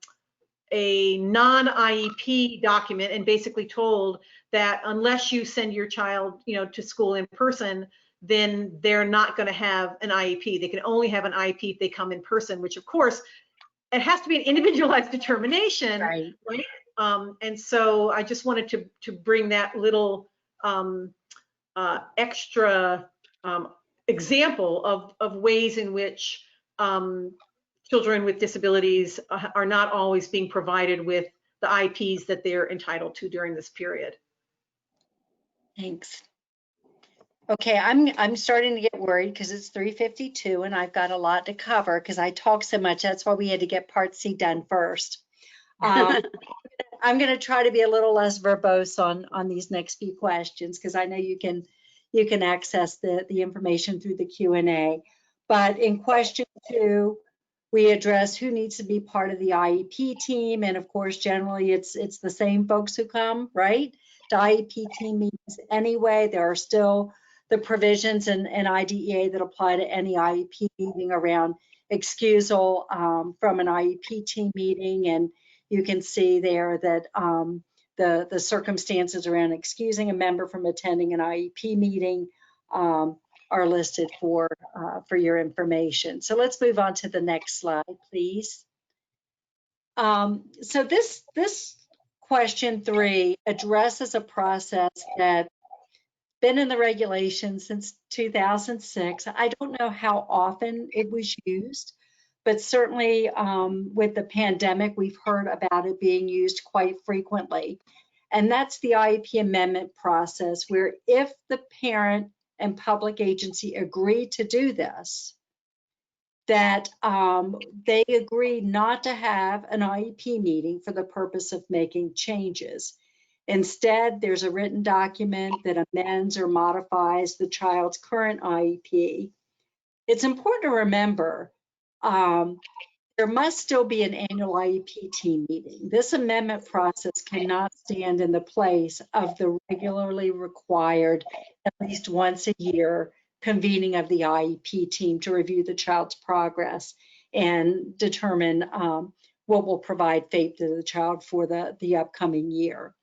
a non-IEP document and basically told that unless you send your child, to school in person, then they're not going to have an IEP. They can only have an IEP if they come in person, which of course, it has to be an individualized determination, Right. And so I just wanted to bring that little extra example of ways in which children with disabilities are not always being provided with the IEPs that they're entitled to during this period. Thanks. Okay, I'm starting to get worried because it's 3:52 and I've got a lot to cover because I talk so much. That's why we had to get Part C done first. I'm going to try to be a little less verbose on these next few questions because I know you can access the information through the Q&A. But in question 2, we address who needs to be part of the IEP team, and of course, generally it's the same folks who come, right? The IEP team meetings anyway. There are still the provisions in IDEA that apply to any IEP meeting around excusal from an IEP team meeting, and you can see there that the circumstances around excusing a member from attending an IEP meeting are listed for your information. So let's move on to the next slide, please. So this question 3 addresses a process that's been in the regulations since 2006. I don't know how often it was used, but certainly with the pandemic, we've heard about it being used quite frequently. And that's the IEP amendment process, where if the parent and public agency agree to do this, that they agree not to have an IEP meeting for the purpose of making changes. Instead, there's a written document that amends or modifies the child's current IEP. It's important to remember there must still be an annual IEP team meeting. This amendment process cannot stand in the place of the regularly required, at least once a year, convening of the IEP team to review the child's progress and determine what will provide FAPE to the child for the upcoming year.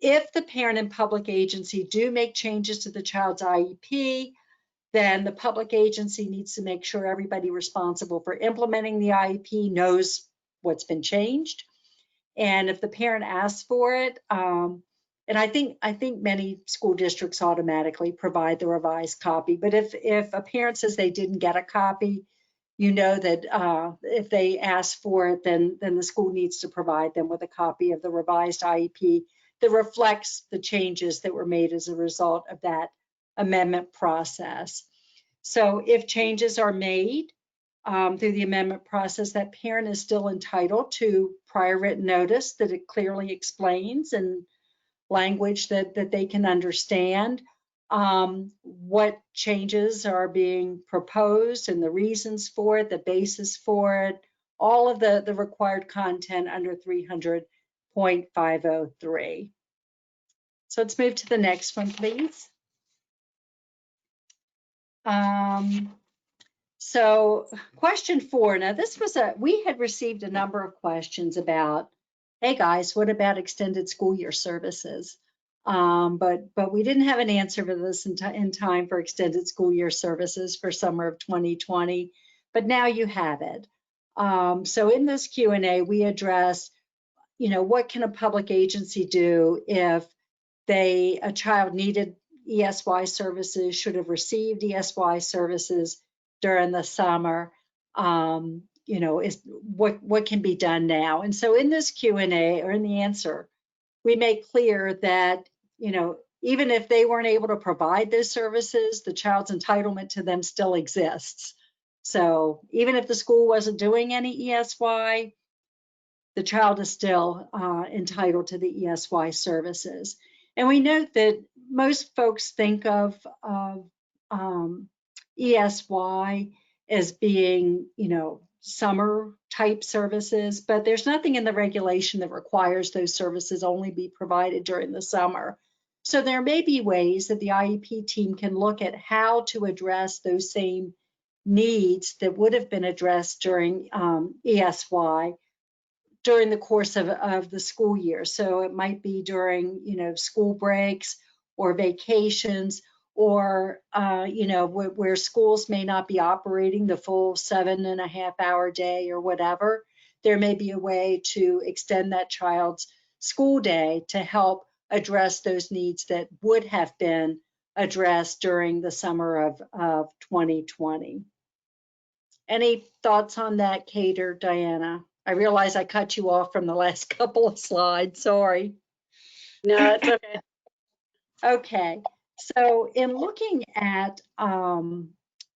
If the parent and public agency do make changes to the child's IEP, then the public agency needs to make sure everybody responsible for implementing the IEP knows what's been changed. And if the parent asks for it, and I think many school districts automatically provide the revised copy, but if a parent says they didn't get a copy, you know that if they ask for it, then the school needs to provide them with a copy of the revised IEP that reflects the changes that were made as a result of that amendment process. So if changes are made, through the amendment process, that parent is still entitled to prior written notice that it clearly explains in language that they can understand what changes are being proposed and the reasons for it, the basis for it, all of the required content under 300.503. So let's move to the next one, please. So question 4, now this was we had received a number of questions about, hey guys, what about extended school year services? But we didn't have an answer for this in time for extended school year services for summer of 2020, but now you have it. So in this Q&A, we addressed, what can a public agency do if a child needed ESY services, should have received ESY services during the summer, is what can be done now. And so in this Q&A, or in the answer, we make clear that, even if they weren't able to provide those services, the child's entitlement to them still exists. So even if the school wasn't doing any ESY, the child is still entitled to the ESY services. And we note that most folks think of ESY as being, summer type services, but there's nothing in the regulation that requires those services only be provided during the summer. So there may be ways that the IEP team can look at how to address those same needs that would have been addressed during ESY during the course of the school year. So it might be during, school breaks or vacations, or, where schools may not be operating the full 7.5-hour day or whatever. There may be a way to extend that child's school day to help address those needs that would have been addressed during the summer of 2020. Any thoughts on that, Kate or Diana? I realize I cut you off from the last couple of slides, sorry. No, it's okay. Okay, so in looking at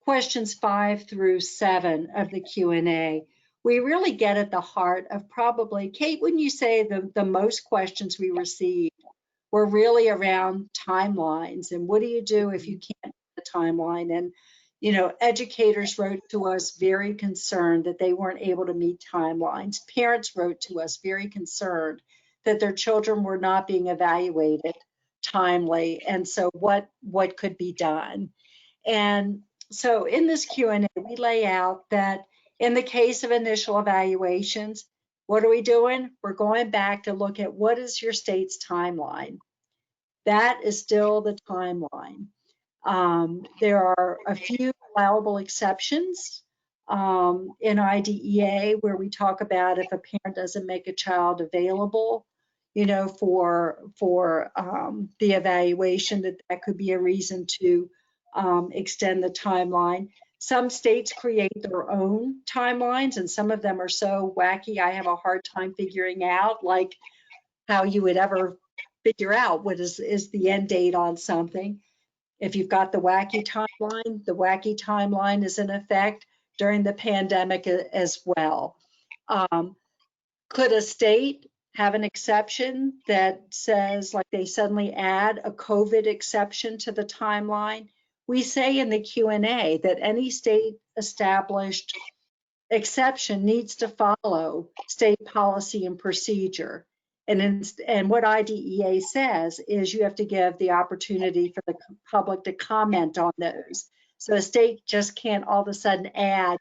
questions 5 through 7 of the Q&A, we really get at the heart of probably, Kate, wouldn't you say the most questions we received were really around timelines, and what do you do if you can't get the timeline? And educators wrote to us very concerned that they weren't able to meet timelines. Parents wrote to us very concerned that their children were not being evaluated timely, and so what could be done. And so in this Q&A, we lay out that in the case of initial evaluations, what are we doing? We're going back to look at what is your state's timeline. That is still the timeline. There are a few allowable exceptions in IDEA where we talk about if a parent doesn't make a child available, for the evaluation, that could be a reason to extend the timeline. Some states create their own timelines, and some of them are so wacky, I have a hard time figuring out, like how you would ever figure out what is the end date on something. If you've got the wacky timeline is in effect during the pandemic as well. Could a state have an exception that says, like they suddenly add a COVID exception to the timeline? We say in the Q&A that any state established exception needs to follow state policy and procedure. And what IDEA says is you have to give the opportunity for the public to comment on those. So a state just can't all of a sudden add,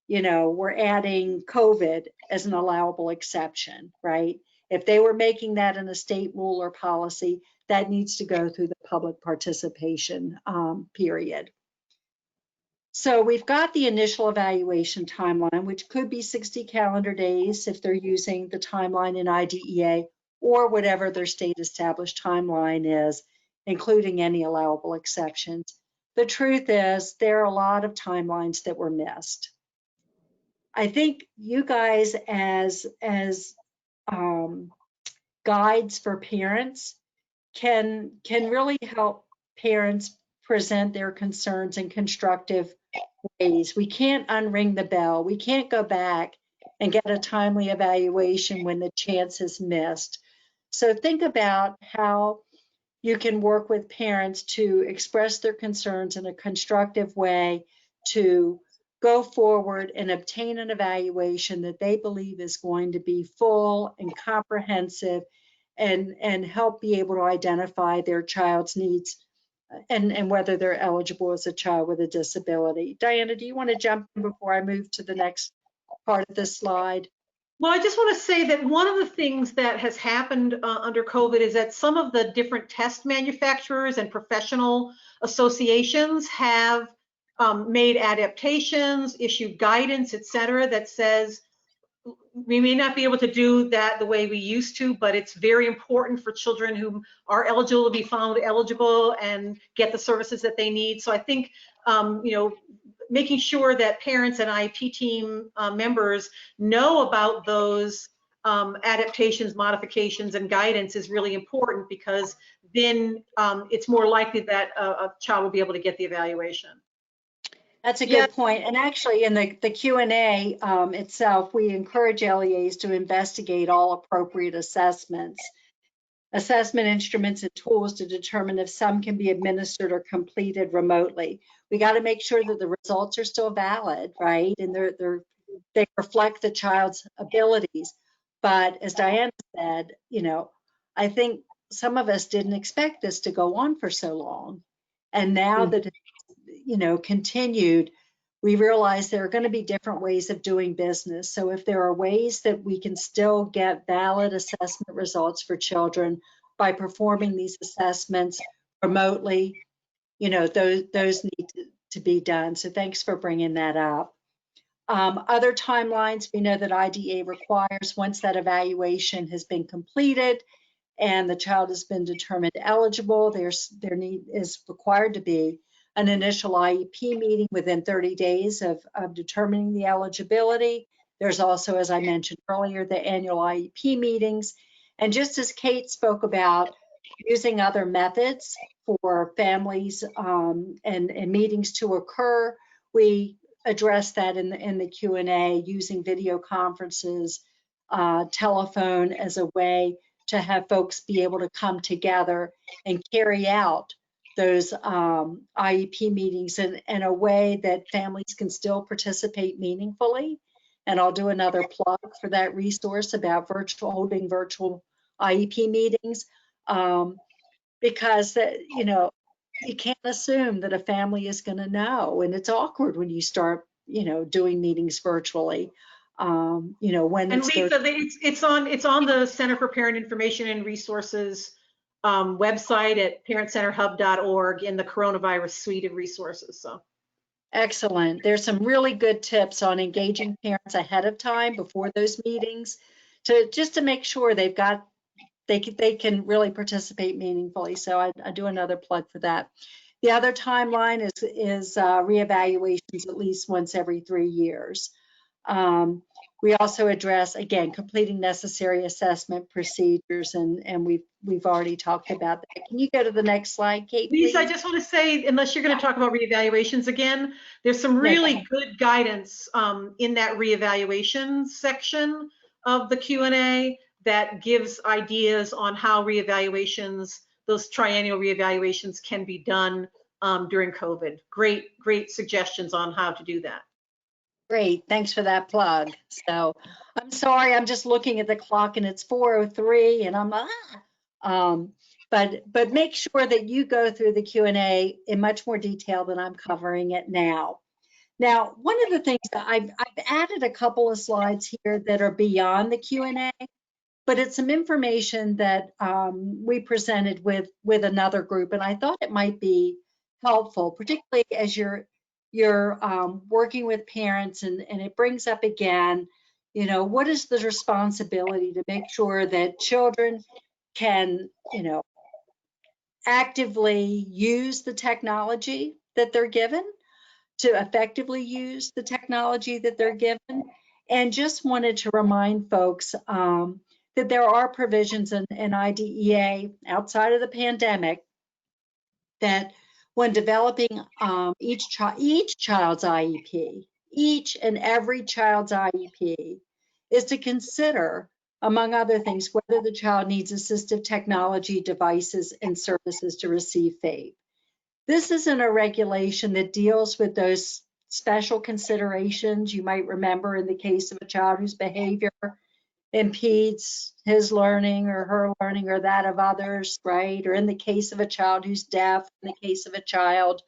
we're adding COVID as an allowable exception, right? If they were making that in a state rule or policy, that needs to go through the public participation period. So we've got the initial evaluation timeline, which could be 60 calendar days if they're using the timeline in IDEA, or whatever their state established timeline is, including any allowable exceptions. The truth is there are a lot of timelines that were missed. I think you guys as guides for parents can really help parents present their concerns in constructive ways. We can't unring the bell. We can't go back and get a timely evaluation when the chance is missed. So think about how you can work with parents to express their concerns in a constructive way, to go forward and obtain an evaluation that they believe is going to be full and comprehensive, and help be able to identify their child's needs and whether they're eligible as a child with a disability. Diana, do you want to jump in before I move to the next part of this slide? Well, I just want to say that one of the things that has happened under COVID is that some of the different test manufacturers and professional associations have made adaptations, issued guidance, et cetera, that says we may not be able to do that the way we used to, but it's very important for children who are eligible to be found eligible and get the services that they need. So I think, you know, making sure that parents and IEP team members know about those adaptations, modifications, and guidance is really important, because then it's more likely that a child will be able to get the evaluation. That's a good point. And actually, in the Q&A itself, we encourage LEAs to investigate all appropriate assessment instruments and tools to determine if some can be administered or completed remotely. We got to make sure that the results are still valid, right? And they reflect the child's abilities. But as Diana said, you know, I think some of us didn't expect this to go on for so long. And now that it's, you know, continued, we realize there are going to be different ways of doing business. So if there are ways that we can still get valid assessment results for children by performing these assessments remotely, you know, those need to be done. So thanks for bringing that up. Other timelines, we know that IDA requires, once that evaluation has been completed and the child has been determined eligible, there is required to be an initial IEP meeting within 30 days of determining the eligibility. There's also, as I mentioned earlier, the annual IEP meetings. And just as Kate spoke about using other methods for families and meetings to occur, we address that in the Q&A, using video conferences, telephone as a way to have folks be able to come together and carry out those IEP meetings in a way that families can still participate meaningfully. And I'll do another plug for that resource about holding virtual IEP meetings, because you know, you can't assume that a family is going to know, and it's awkward when you start, you know, doing meetings virtually. You know, when and Lisa, it's on the Center for Parent Information and Resources website at parentcenterhub.org in the coronavirus suite of resources. So excellent. There's some really good tips on engaging parents ahead of time before those meetings, just to make sure they can really participate meaningfully. So I do another plug for that. The other timeline is reevaluations at least once every 3 years. We also address, again, completing necessary assessment procedures, and we've already talked about that. Can you go to the next slide, Kate, please? Lisa, I just want to say, unless you're going to talk about reevaluations again, there's some really good guidance in that reevaluation section of the Q&A that gives ideas on how reevaluations, those triennial reevaluations, can be done during COVID. Great suggestions on how to do that. Great, thanks for that plug. So I'm sorry, I'm just looking at the clock and it's 4:03 and I'm but make sure that you go through the Q&A in much more detail than I'm covering it now. Now, one of the things that I've added a couple of slides here that are beyond the Q&A, but it's some information that we presented with another group, and I thought it might be helpful, particularly as you're working with parents, and it brings up again, you know, what is the responsibility to make sure that children can, you know, actively use the technology that they're given, to effectively use the technology that they're given. And just wanted to remind folks that there are provisions in IDEA outside of the pandemic that when developing each child's IEP, each and every child's IEP, is to consider, among other things, whether the child needs assistive technology, devices, and services to receive FAPE. This isn't a regulation that deals with those special considerations you might remember in the case of a child whose behavior impedes his learning or her learning or that of others, right? Or in the case of a child who's deaf, in the case of a child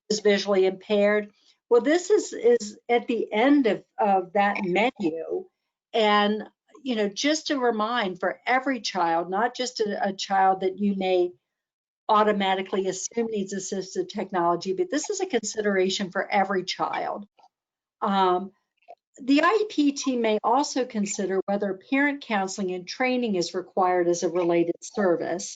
who's visually impaired. Well, this is at the end of that menu. And, you know, just to remind for every child, not just a child that you may automatically assume needs assistive technology, but this is a consideration for every child. The IEP team may also consider whether parent counseling and training is required as a related service,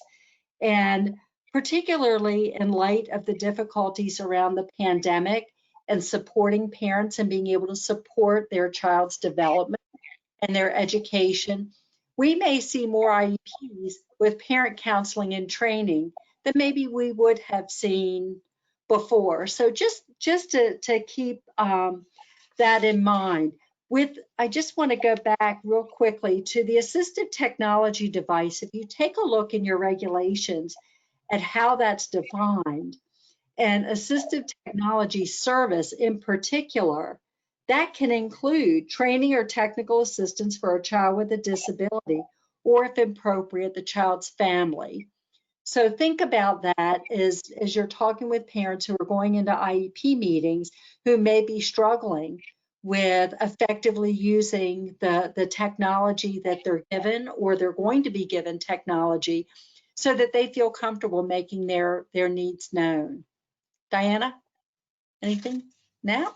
and particularly in light of the difficulties around the pandemic and supporting parents and being able to support their child's development and their education, we may see more IEPs with parent counseling and training than maybe we would have seen before. So just to keep that in mind. I just want to go back real quickly to the assistive technology device. If you take a look in your regulations at how that's defined, and assistive technology service in particular, that can include training or technical assistance for a child with a disability, or if appropriate, the child's family. So think about that as you're talking with parents who are going into IEP meetings who may be struggling with effectively using the technology that they're given, or they're going to be given technology, so that they feel comfortable making their needs known. Diana, anything now?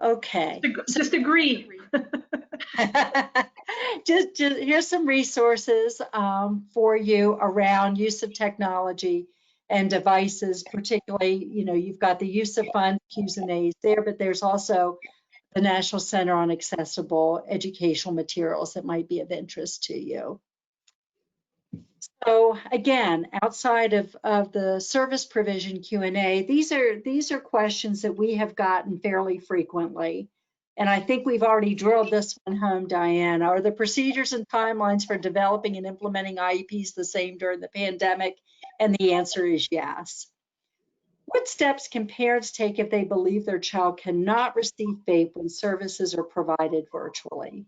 Okay. Just agree. just here's some resources for you around use of technology and devices, particularly, you know, you've got the use of funds, Q&As there, but there's also the National Center on Accessible Educational Materials that might be of interest to you. So again, outside of the service provision Q&A, these are questions that we have gotten fairly frequently. And I think we've already drilled this one home, Diana. Are the procedures and timelines for developing and implementing IEPs the same during the pandemic? And the answer is yes. What steps can parents take if they believe their child cannot receive FAPE when services are provided virtually?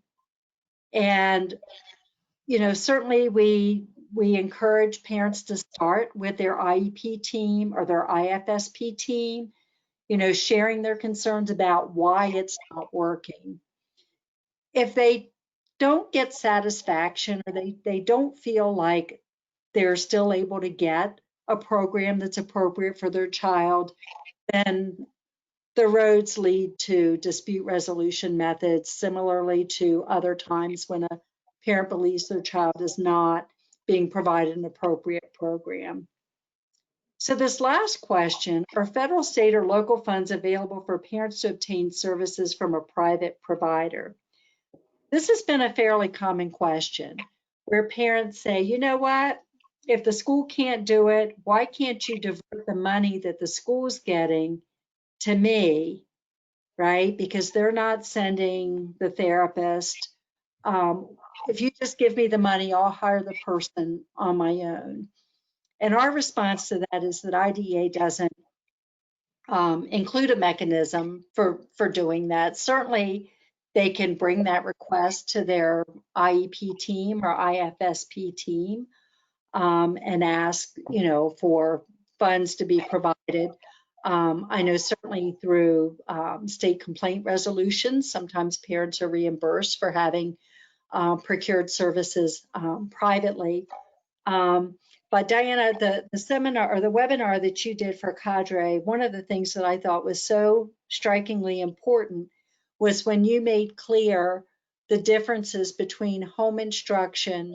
And, you know, certainly we encourage parents to start with their IEP team or their IFSP team, you know, sharing their concerns about why it's not working. If they don't get satisfaction, or they don't feel like they're still able to get a program that's appropriate for their child, then the roads lead to dispute resolution methods, similarly to other times when a parent believes their child is not being provided an appropriate program. So this last question, are federal, state, or local funds available for parents to obtain services from a private provider? This has been a fairly common question, where parents say, you know what, if the school can't do it, why can't you divert the money that the school's getting to me, right? Because they're not sending the therapist. If you just give me the money, I'll hire the person on my own. And our response to that is that IDEA doesn't include a mechanism for doing that. Certainly, they can bring that request to their IEP team or IFSP team and ask, you know, for funds to be provided. I know certainly through state complaint resolutions, sometimes parents are reimbursed for having procured services privately. But Diana, the seminar or the webinar that you did for Cadre, one of the things that I thought was so strikingly important was when you made clear the differences between home instruction,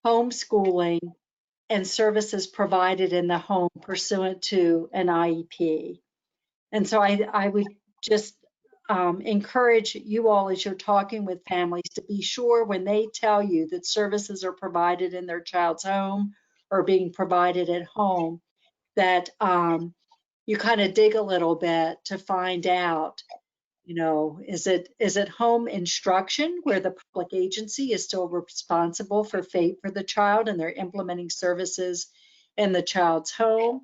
homeschooling, and services provided in the home pursuant to an IEP. And so I would just encourage you all, as you're talking with families, to be sure when they tell you that services are provided in their child's home or being provided at home, that you kind of dig a little bit to find out, is it home instruction where the public agency is still responsible for FAPE for the child and they're implementing services in the child's home?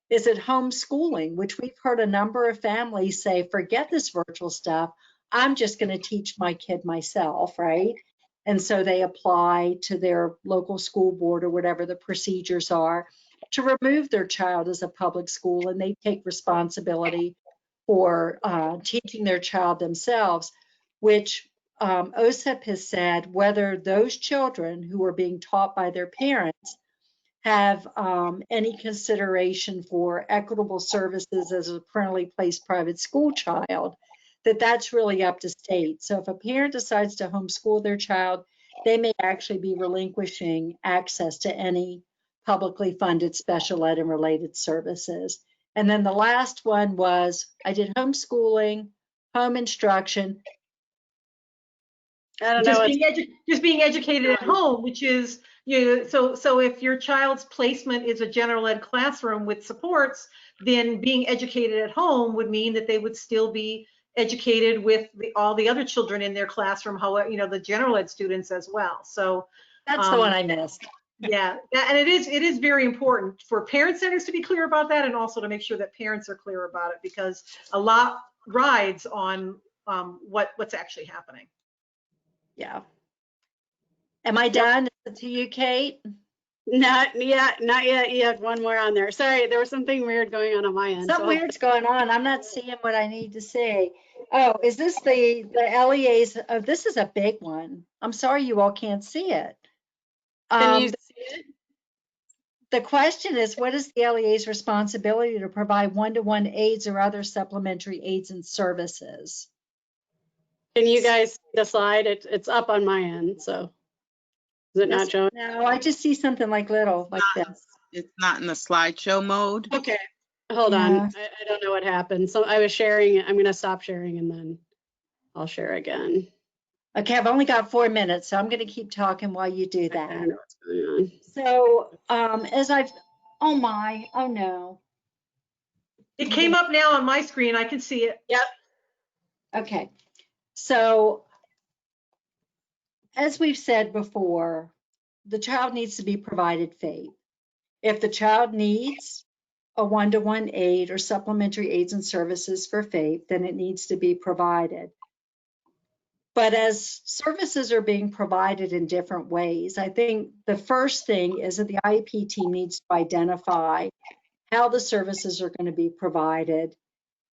Is it homeschooling, which we've heard a number of families say, forget this virtual stuff, I'm just going to teach my kid myself, right? And so they apply to their local school board or whatever the procedures are to remove their child as a public school, and they take responsibility for teaching their child themselves, which OSEP has said whether those children who are being taught by their parents have any consideration for equitable services as a parentally placed private school child, that's really up to state. So if a parent decides to homeschool their child, they may actually be relinquishing access to any publicly funded special ed and related services. And then the last one was, I did homeschooling, home instruction. I don't know. Just being educated at home, which is, so if your child's placement is a general ed classroom with supports, then being educated at home would mean that they would still be educated with all the other children in their classroom, however, the general ed students as well. So that's the one I missed. Yeah, and it is very important for parent centers to be clear about that, and also to make sure that parents are clear about it, because a lot rides on what's actually happening. Yeah. Am I done? Is it to you, Kate? Not yet. You had one more on there. Sorry, there was something weird going on my end. Something weird's going on. I'm not seeing what I need to see. Oh, is this the LEAs? Oh, this is a big one. I'm sorry you all can't see it. Can you see it? The question is, what is the LEA's responsibility to provide one-to-one aids or other supplementary aids and services? Can you guys see the slide? It's up on my end, so is it not showing? No, I just see something like little, like this. It's not in the slideshow mode. Okay, hold on. I don't know what happened. So I was sharing it. I'm going to stop sharing and then I'll share again. Okay, I've only got 4 minutes, so I'm going to keep talking while you do that. I don't know what's going on. So oh no. It came up now on my screen. I can see it. Yep. Okay. So as we've said before, the child needs to be provided FAPE. If the child needs a one-to-one aid or supplementary aids and services for FAPE, then it needs to be provided. But as services are being provided in different ways, I think the first thing is that the IEP team needs to identify how the services are going to be provided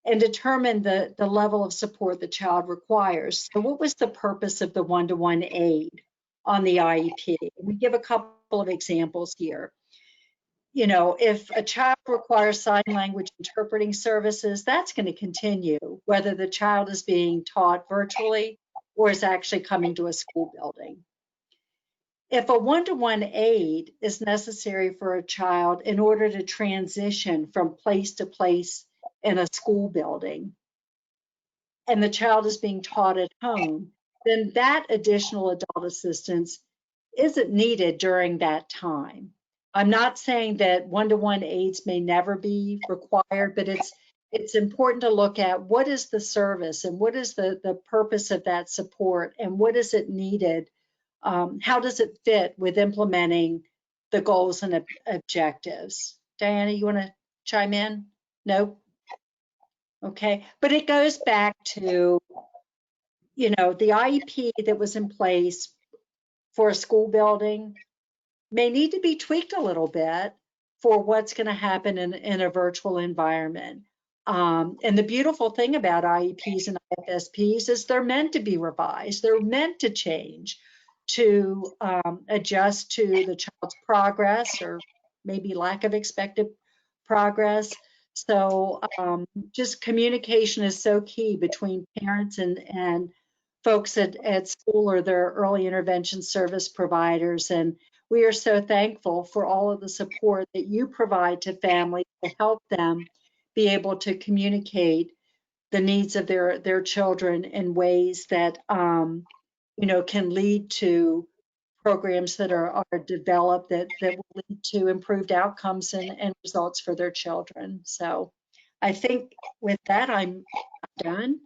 and determine the level of support the child requires. So what was the purpose of the one-to-one aid on the IEP? We give a couple of examples here. If a child requires sign language interpreting services, that's going to continue, whether the child is being taught virtually or is actually coming to a school building. If a one-to-one aid is necessary for a child in order to transition from place to place in a school building, and the child is being taught at home, then that additional adult assistance isn't needed during that time. I'm not saying that one-to-one aids may never be required, but it's important to look at what is the service and what is the purpose of that support and what is it needed. How does it fit with implementing the goals and objectives? Diana, you want to chime in? Nope. Okay, but it goes back to, the IEP that was in place for a school building may need to be tweaked a little bit for what's going to happen in a virtual environment. And the beautiful thing about IEPs and IFSPs is they're meant to be revised. They're meant to change to adjust to the child's progress or maybe lack of expected progress. So just communication is so key between parents and folks at school or their early intervention service providers. And we are so thankful for all of the support that you provide to families to help them be able to communicate the needs of their children in ways that can lead to programs that are developed that will lead to improved outcomes and results for their children. So I think with that, I'm done.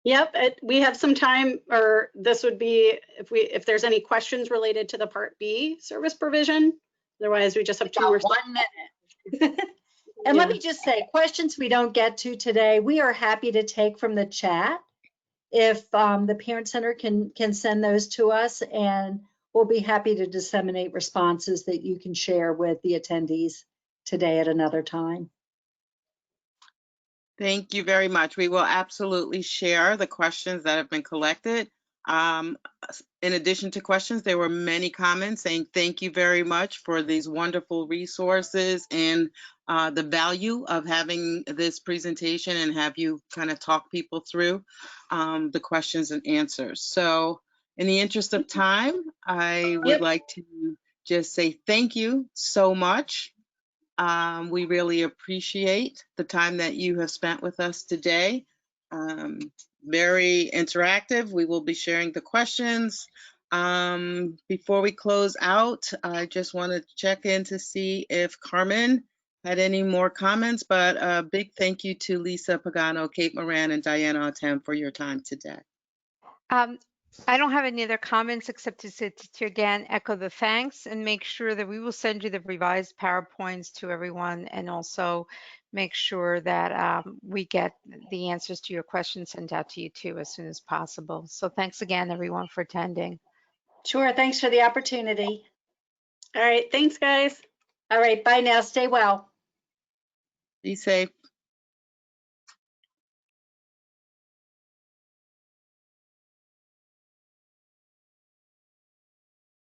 Yep, we have some time, or this would be if there's any questions related to the Part B service provision. Otherwise, we just have 2 more. 1 minute. And let me just say, questions we don't get to today, we are happy to take from the chat. If the Parent Center can send those to us, and we'll be happy to disseminate responses that you can share with the attendees today at another time. Thank you very much. We will absolutely share the questions that have been collected. In addition to questions, there were many comments saying thank you very much for these wonderful resources and the value of having this presentation and have you kind of talk people through the questions and answers. So in the interest of time, I would like to just say thank you so much. We really appreciate the time that you have spent with us today. Very interactive. We will be sharing the questions. Before we close out, I just want to check in to see if Carmen had any more comments, but a big thank you to Lisa Pagano, Kate Moran, and Diana Autem for your time today. I don't have any other comments except to again echo the thanks and make sure that we will send you the revised PowerPoints to everyone, and also make sure that we get the answers to your questions sent out to you too as soon as possible. So thanks again, everyone, for attending. Sure, thanks for the opportunity. All right, thanks, guys. All right, bye now. Stay well. Be safe.